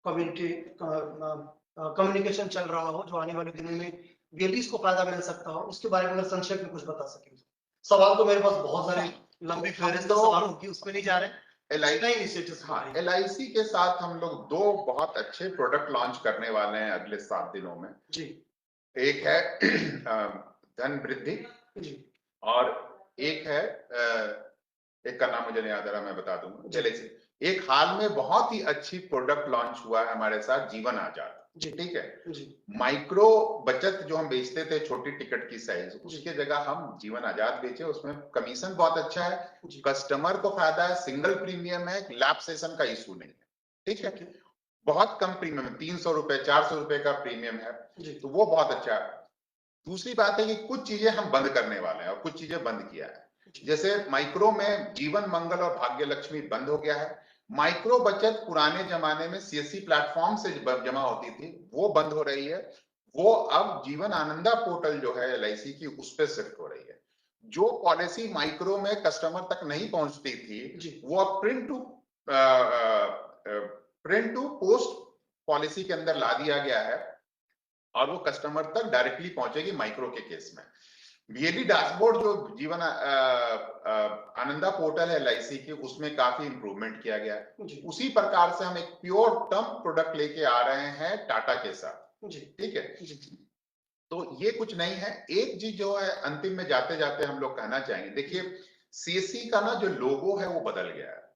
A: कम्युनिकेशन चल रहा हो जो आने वाले दिनों में बीएलडीज को फायदा मिल सकता हो, उसके बारे में अगर संक्षेप में कुछ बता सकें। सवाल तो मेरे पास बहुत सारे लंबी फेहरिस्त सवाल होगी, उसमें नहीं जा रहे।
B: LIC के साथ हम लोग 2 बहुत अच्छे प्रोडक्ट लॉन्च करने वाले हैं अगले 7 दिनों में जी। एक है धन वृद्धि जी, और एक है एक का नाम मुझे नहीं याद आ रहा, मैं बता दूंगा। LIC एक हाल में बहुत ही अच्छी प्रोडक्ट लॉन्च हुआ है हमारे साथ, जीवन आजाद जी, ठीक है जी। माइक्रो बचत जो हम बेचते थे छोटी टिकट की साइज, उसके जगह हम जीवन आजाद बेचे। उसमें कमीशन बहुत अच्छा है, कस्टमर को फायदा है, सिंगल प्रीमियम है, लैप्सेशन का इशू नहीं है, ठीक है। बहुत कम प्रीमियम, 300 रुपए 400 रुपए का प्रीमियम है, तो वो बहुत अच्छा है। दूसरी बात है कि कुछ चीजें हम बंद करने वाले हैं और कुछ चीजें बंद किया है। जैसे माइक्रो में जीवन मंगल और भाग्य लक्ष्मी बंद हो गया है। माइक्रो बचत पुराने जमाने में सीएससी प्लेटफॉर्म से जमा होती थी, वो बंद हो रही है। वो अब जीवन आनंदा पोर्टल जो है LIC की, उस पर शिफ्ट हो रही है। जो पॉलिसी माइक्रो में कस्टमर तक नहीं पहुंचती थी, वो अब प्रिंट टू पोस्ट पॉलिसी के अंदर ला दिया गया है, और वो कस्टमर तक डायरेक्टली पहुंचेगी माइक्रो के केस में। बीएलडी डैशबोर्ड जो जीवन आनंदा पोर्टल है LIC की, उसमें काफी इंप्रूवमेंट किया गया है। उसी प्रकार से हम एक प्योर टर्म प्रोडक्ट लेके आ रहे हैं टाटा के साथ, ठीक है। तो ये कुछ नहीं है। एक चीज जो है अंतिम में जाते जाते हम लोग कहना चाहेंगे, देखिए सीएससी का ना जो लोगो है वो बदल गया है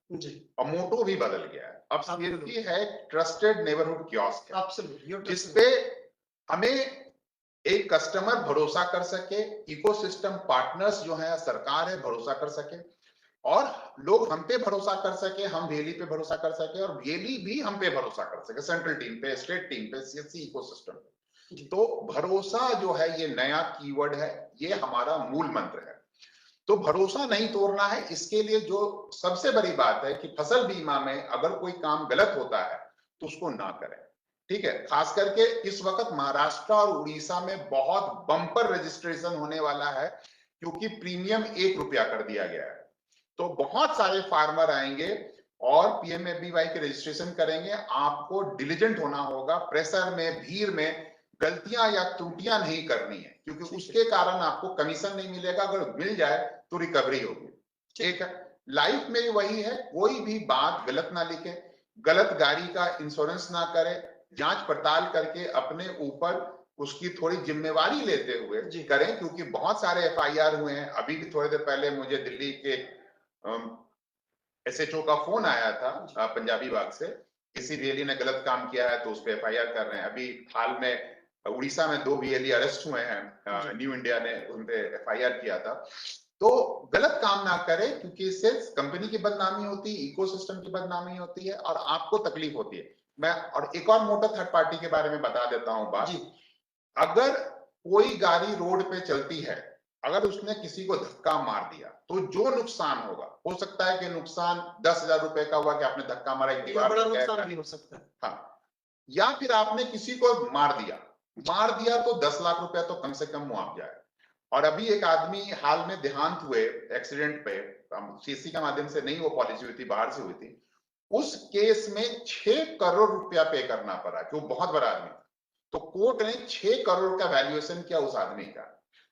B: और मोटो भी बदल गया है। अब सीएससी है ट्रस्टेड नेबरहुड कियोस्क, जिसपे हमें एक कस्टमर भरोसा कर सके, इकोसिस्टम पार्टनर्स जो है, सरकार है, भरोसा कर सके, और लोग हम पे भरोसा कर सके, हम वेली पे भरोसा कर सके, और वेली भी हम पे भरोसा कर सके, सेंट्रल टीम पे, स्टेट टीम पे, सीएससी इकोसिस्टम पे। तो भरोसा जो है ये नया कीवर्ड है, ये हमारा मूल मंत्र है। तो भरोसा नहीं तोड़ना है। इसके लिए जो सबसे बड़ी बात है कि फसल बीमा में अगर कोई काम गलत होता है तो उसको ना करें, ठीक है। खास करके इस वक्त महाराष्ट्र और उड़ीसा में बहुत बम्पर रजिस्ट्रेशन होने वाला है, क्योंकि प्रीमियम 1 रुपया कर दिया गया है। तो बहुत सारे फार्मर आएंगे और PMFBY के रजिस्ट्रेशन करेंगे। आपको डिलिजेंट होना होगा, प्रेशर में, भीड़ में गलतियां या त्रुटियां नहीं करनी है, क्योंकि उसके कारण आपको कमीशन नहीं मिलेगा। अगर मिल जाए तो रिकवरी होगी, ठीक है। लाइफ में वही है, कोई भी बात गलत ना लिखे, गलत गाड़ी का इंश्योरेंस ना करे, जांच पड़ताल करके अपने ऊपर उसकी थोड़ी जिम्मेवारी लेते हुए करें, क्योंकि बहुत सारे FIR हुए हैं। अभी भी थोड़ी देर पहले मुझे दिल्ली के SHO का फोन आया था पंजाबी बाग से, किसी VLE ने गलत काम किया है तो उस पर FIR कर रहे हैं। अभी हाल में उड़ीसा में 2 VLE अरेस्ट हुए हैं, न्यू इंडिया ने उन पे FIR किया था। तो गलत काम ना करें, क्योंकि इससे कंपनी की बदनामी होती है, इकोसिस्टम की बदनामी होती है, और आपको तकलीफ होती है। मैं और एक और मोटर थर्ड पार्टी के बारे में बता देता हूं बात। अगर कोई गाड़ी रोड पे चलती है, अगर उसने किसी को धक्का मार दिया तो जो नुकसान होगा, हो सकता है कि नुकसान 10,000 रुपए का हुआ कि आपने धक्का मारा, एक दीवार
A: बड़ा नुकसान भी हो सकता है,
B: हाँ। या फिर आपने किसी को मार दिया तो 10 लाख रुपया तो कम से कम मुआवजा है। और अभी एक आदमी हाल में देहांत हुए एक्सीडेंट पे, CSC के माध्यम से नहीं वो पॉलिसी हुई थी, बाहर से हुई थी। उस केस में 6 करोड़ रुपया पे करना पड़ा, क्यों, बहुत बड़ा आदमी था। तो कोर्ट ने 6 करोड़ का वैल्यूएशन किया उस आदमी का।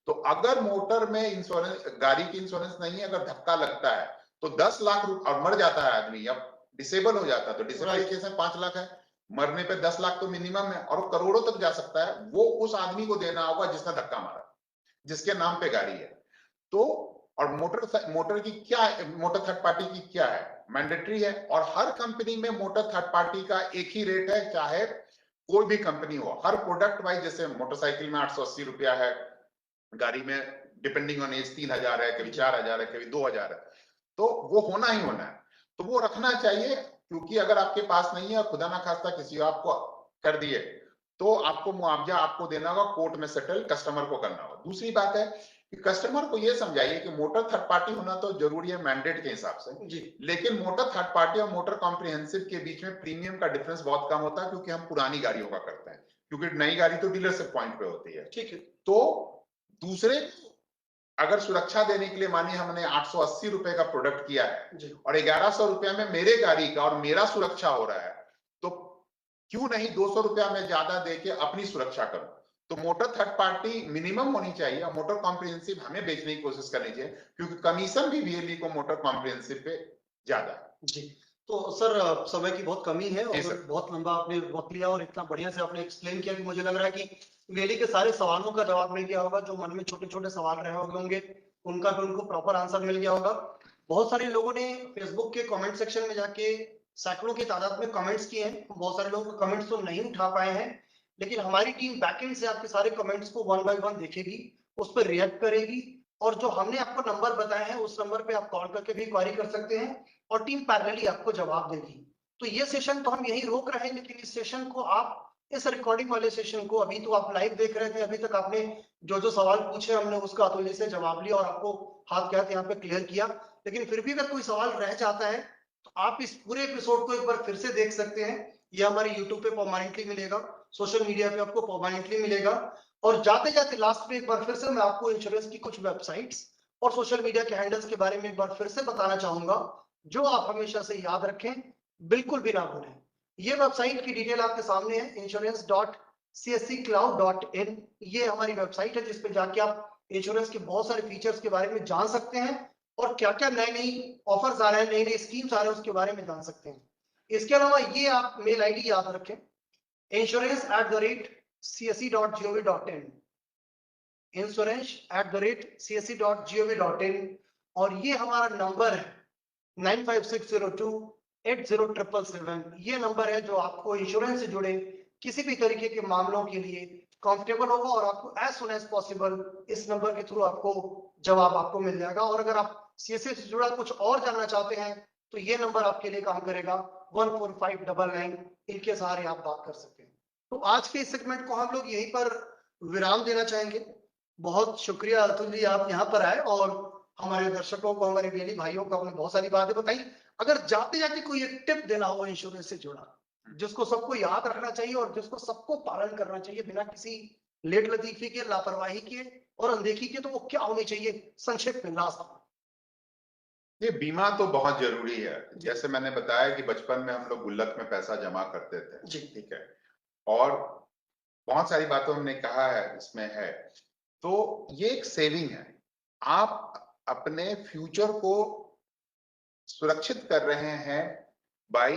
B: तो अगर मोटर में इंश्योरेंस, गाड़ी की इंश्योरेंस नहीं है, अगर धक्का लगता है तो 10 लाख और मर जाता है आदमी, या डिसेबल हो जाता है, तो डिसेबल के केस में 5 लाख है, मरने पे 10 लाख तो मिनिमम है, और करोड़ों तक जा सकता है। वो उस आदमी को देना होगा जिसने धक्का मारा, जिसके नाम पे गाड़ी है। तो और मोटर की क्या, मोटर थर्ड पार्टी की क्या है, मैंडेटरी है, और हर कंपनी में मोटर थर्ड पार्टी का एक ही रेट है, चाहे कोई भी कंपनी हो, हर प्रोडक्ट वाइज। जैसे मोटरसाइकिल में 880 रुपया है, गाड़ी में डिपेंडिंग ऑन एज 3000 है, कभी 4000 है, कभी 2000 है। तो वो होना ही होना है, तो वो रखना चाहिए, क्योंकि अगर आपके पास नहीं है और खुदा ना खास्ता किसी आपको कर दिए, तो आपको मुआवजा आपको देना होगा, कोर्ट में सेटल कस्टमर को करना होगा। दूसरी बात है कि कस्टमर को ये समझाइए कि मोटर थर्ड पार्टी होना तो जरूरी है मैंडेट के हिसाब से जी, लेकिन मोटर थर्ड पार्टी और मोटर कॉम्प्रिहेंसिव के बीच में प्रीमियम का डिफरेंस बहुत कम होता है, क्योंकि हम पुरानी गाड़ियों का करते हैं, क्योंकि नई गाड़ी तो डीलरशिप पॉइंट पे होती है। ठीक है, तो दूसरे अगर सुरक्षा देने के लिए मानिए हमने 880 रुपए का प्रोडक्ट किया है और 1100 रुपया में मेरे गाड़ी का और मेरा सुरक्षा हो रहा है, तो क्यों नहीं 200 रुपया में ज्यादा देके अपनी सुरक्षा करूं। तो मोटर थर्ड पार्टी मिनिमम होनी चाहिए, और मोटर कॉम्प्रिहेंसिव हमें बेचने की कोशिश करनी चाहिए, क्योंकि कमीशन भी वीएलई को मोटर कॉम्प्रिहेंसिव पे ज्यादा है जी।
A: तो सर समय की बहुत कमी है और बहुत लंबा आपने वक्त लिया और इतना बढ़िया से आपने एक्सप्लेन किया कि मुझे लग रहा है कि वीएलई के सारे सवालों का जवाब मिल गया होगा, जो मन में छोटे छोटे सवाल रहे होंगे उनका भी उनको प्रॉपर आंसर मिल गया होगा। बहुत सारे लोगों ने फेसबुक के कमेंट सेक्शन में जाके सैकड़ों की तादाद में कमेंट्स किए हैं। बहुत सारे लोग कमेंट्स तो नहीं उठा पाए हैं, लेकिन हमारी टीम बैकएंड से आपके सारे कमेंट्स को 1 बाय 1 देखेगी, उस पर रिएक्ट करेगी, और जो हमने आपको नंबर बताए हैं उस नंबर पे आप कॉल करके भी क्वेरी कर सकते हैं और टीम पैरेलली आपको जवाब देगी। तो ये सेशन तो हम यही रोक रहे हैं, लेकिन इस सेशन को आप, इस रिकॉर्डिंग वाले सेशन को, अभी तो आप लाइव देख रहे थे, अभी तक आपने जो जो सवाल पूछे हमने उसका अतुल्य से जवाब लिया और आपको हाथ के हाथ यहाँ पे क्लियर किया। लेकिन फिर भी अगर कोई सवाल रह जाता है तो आप इस पूरे एपिसोड को एक बार फिर से देख सकते हैं। ये हमारे यूट्यूब पे परमानेंटली मिलेगा, सोशल मीडिया पे आपको परमानेंटली मिलेगा। और जाते जाते लास्ट में एक बार फिर से मैं आपको इंश्योरेंस की कुछ वेबसाइट्स और सोशल मीडिया के हैंडल्स के बारे में एक बार फिर से बताना चाहूंगा, जो आप हमेशा से याद रखें, बिल्कुल भी ना भूलें। ये वेबसाइट की डिटेल आपके सामने है, insurance.csccloud.in। ये हमारी वेबसाइट है, जिस पे जाके आप इंश्योरेंस के बहुत सारे फीचर्स के बारे में जान सकते हैं और क्या क्या नए नई ऑफर्स आ रहे हैं, नई नई स्कीम्स आ रहे हैं, उसके बारे में जान सकते हैं। इसके अलावा ये आप मेल आईडी याद रखें, insurance@csc.gov.in, insurance@csc.gov.in। और ये हमारा नंबर है 9560280777। ये नंबर है जो आपको इंश्योरेंस से जुड़े किसी भी तरीके के मामलों के लिए कंफर्टेबल होगा, और आपको एज सुन एज पॉसिबल इस नंबर के थ्रू आपको जवाब आपको मिल जाएगा। और अगर आप सीएससी से जुड़ा कुछ और जानना चाहते हैं तो ये नंबर आपके लिए काम करेगा 14599। इनके सहारे आप बात कर सकते हैं। तो आज के इस सेगमेंट को हम लोग यहीं पर विराम देना चाहेंगे। बहुत शुक्रिया अतुल जी, आप यहाँ पर आए और हमारे दर्शकों को, हमारे वीएलई भाइयों को आपने बहुत सारी बातें बताई। अगर जाते जाते कोई एक टिप देना हो इंश्योरेंस से जुड़ा, जिसको सबको याद रखना चाहिए और जिसको सबको पालन करना चाहिए बिना किसी लेट लतीफी के, लापरवाही के और अनदेखी के, तो वो क्या होनी चाहिए संक्षेप में लास्ट में?
B: ये बीमा तो बहुत जरूरी है। जैसे मैंने बताया कि बचपन में हम लोग गुल्लक में पैसा जमा करते थे जी, ठीक है, और बहुत सारी बातों हमने कहा है इसमें है, तो ये एक सेविंग है। आप अपने फ्यूचर को सुरक्षित कर रहे हैं बाई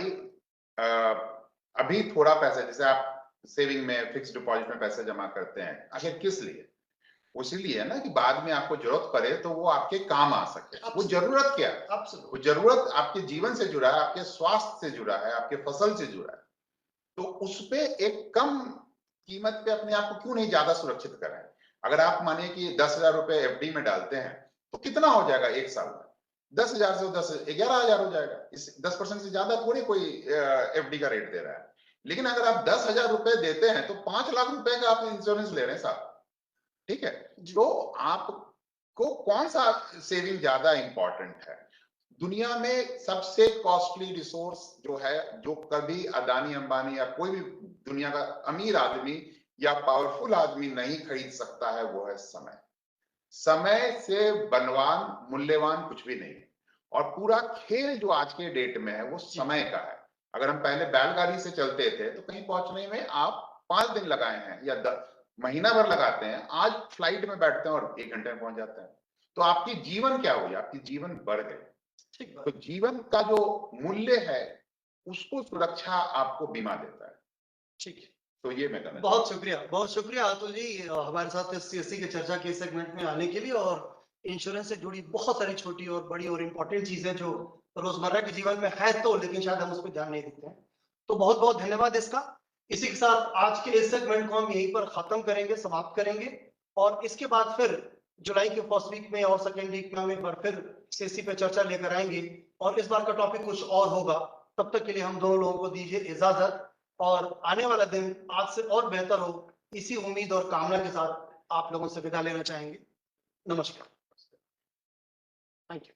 B: अभी थोड़ा पैसा, जैसे आप सेविंग में, फिक्स डिपॉजिट में पैसे जमा करते हैं, आखिर किस लिए? उसीलिए ना कि बाद में आपको जरूरत पड़े तो वो आपके काम आ सके। वो जरूरत क्या है? वो जरूरत आपके जीवन से जुड़ा है, आपके स्वास्थ्य से जुड़ा है, आपके फसल से जुड़ा है। तो उस पे एक कम कीमत पे अपने आप को क्यों नहीं ज्यादा सुरक्षित करें? अगर आप मानिए कि 10,000 रुपए एफडी में डालते हैं तो कितना हो जाएगा एक साल में? 10,000 से 11,000 हो जाएगा। इस 10% से ज्यादा थोड़ी कोई एफडी का रेट दे रहा है। लेकिन अगर आप 10,000 रुपए देते हैं तो 5 लाख रुपए का आप इंश्योरेंस ले रहे हैं साहब, ठीक है? तो आपको कौन सा सेविंग ज्यादा इंपॉर्टेंट है? दुनिया में सबसे कॉस्टली रिसोर्स जो है, जो कभी अदानी अंबानी या कोई भी दुनिया का अमीर आदमी या पावरफुल आदमी नहीं खरीद सकता है, वो है समय। समय से बलवान, मूल्यवान कुछ भी नहीं है। और पूरा खेल जो आज के डेट में है वो समय का है। अगर हम पहले बैलगाड़ी से चलते थे तो कहीं पहुंचने में आप 5 दिन लगाए हैं या महीना भर लगाते हैं, आज फ्लाइट में बैठते हैं और 1 घंटे में पहुंच जाते हैं। तो आपकी जीवन क्या हुई? आपकी जीवन बढ़ गई। तो जीवन का जो मूल्य है उसको सुरक्षा आपको बीमा देता है।
A: ठीक है।
B: तो ये मैं कहना
A: बहुत शुक्रिया अतुल जी हमारे साथ इस सीएससी की चर्चा के सेगमेंट में आने के लिए, और इंश्योरेंस से जुड़ी बहुत सारी छोटी और बड़ी और इंपॉर्टेंट चीजें जो रोजमर्रा के जीवन में है तो, लेकिन शायद हम उस पर ध्यान नहीं देते हैं। तो बहुत बहुत धन्यवाद इसका। इसी के साथ आज के इस सेगमेंट को हम यहीं पर खत्म करेंगे, समाप्त करेंगे, और इसके बाद फिर जुलाई के फर्स्ट वीक में और सेकेंड वीक में हम एक बार फिर सीएससी पे चर्चा लेकर आएंगे, और इस बार का टॉपिक कुछ और होगा। तब तक के लिए हम दोनों लोगों को दीजिए इजाजत, और आने वाला दिन आज से और बेहतर हो, इसी उम्मीद और कामना के साथ आप लोगों से विदा लेना चाहेंगे। नमस्कार। Thank you.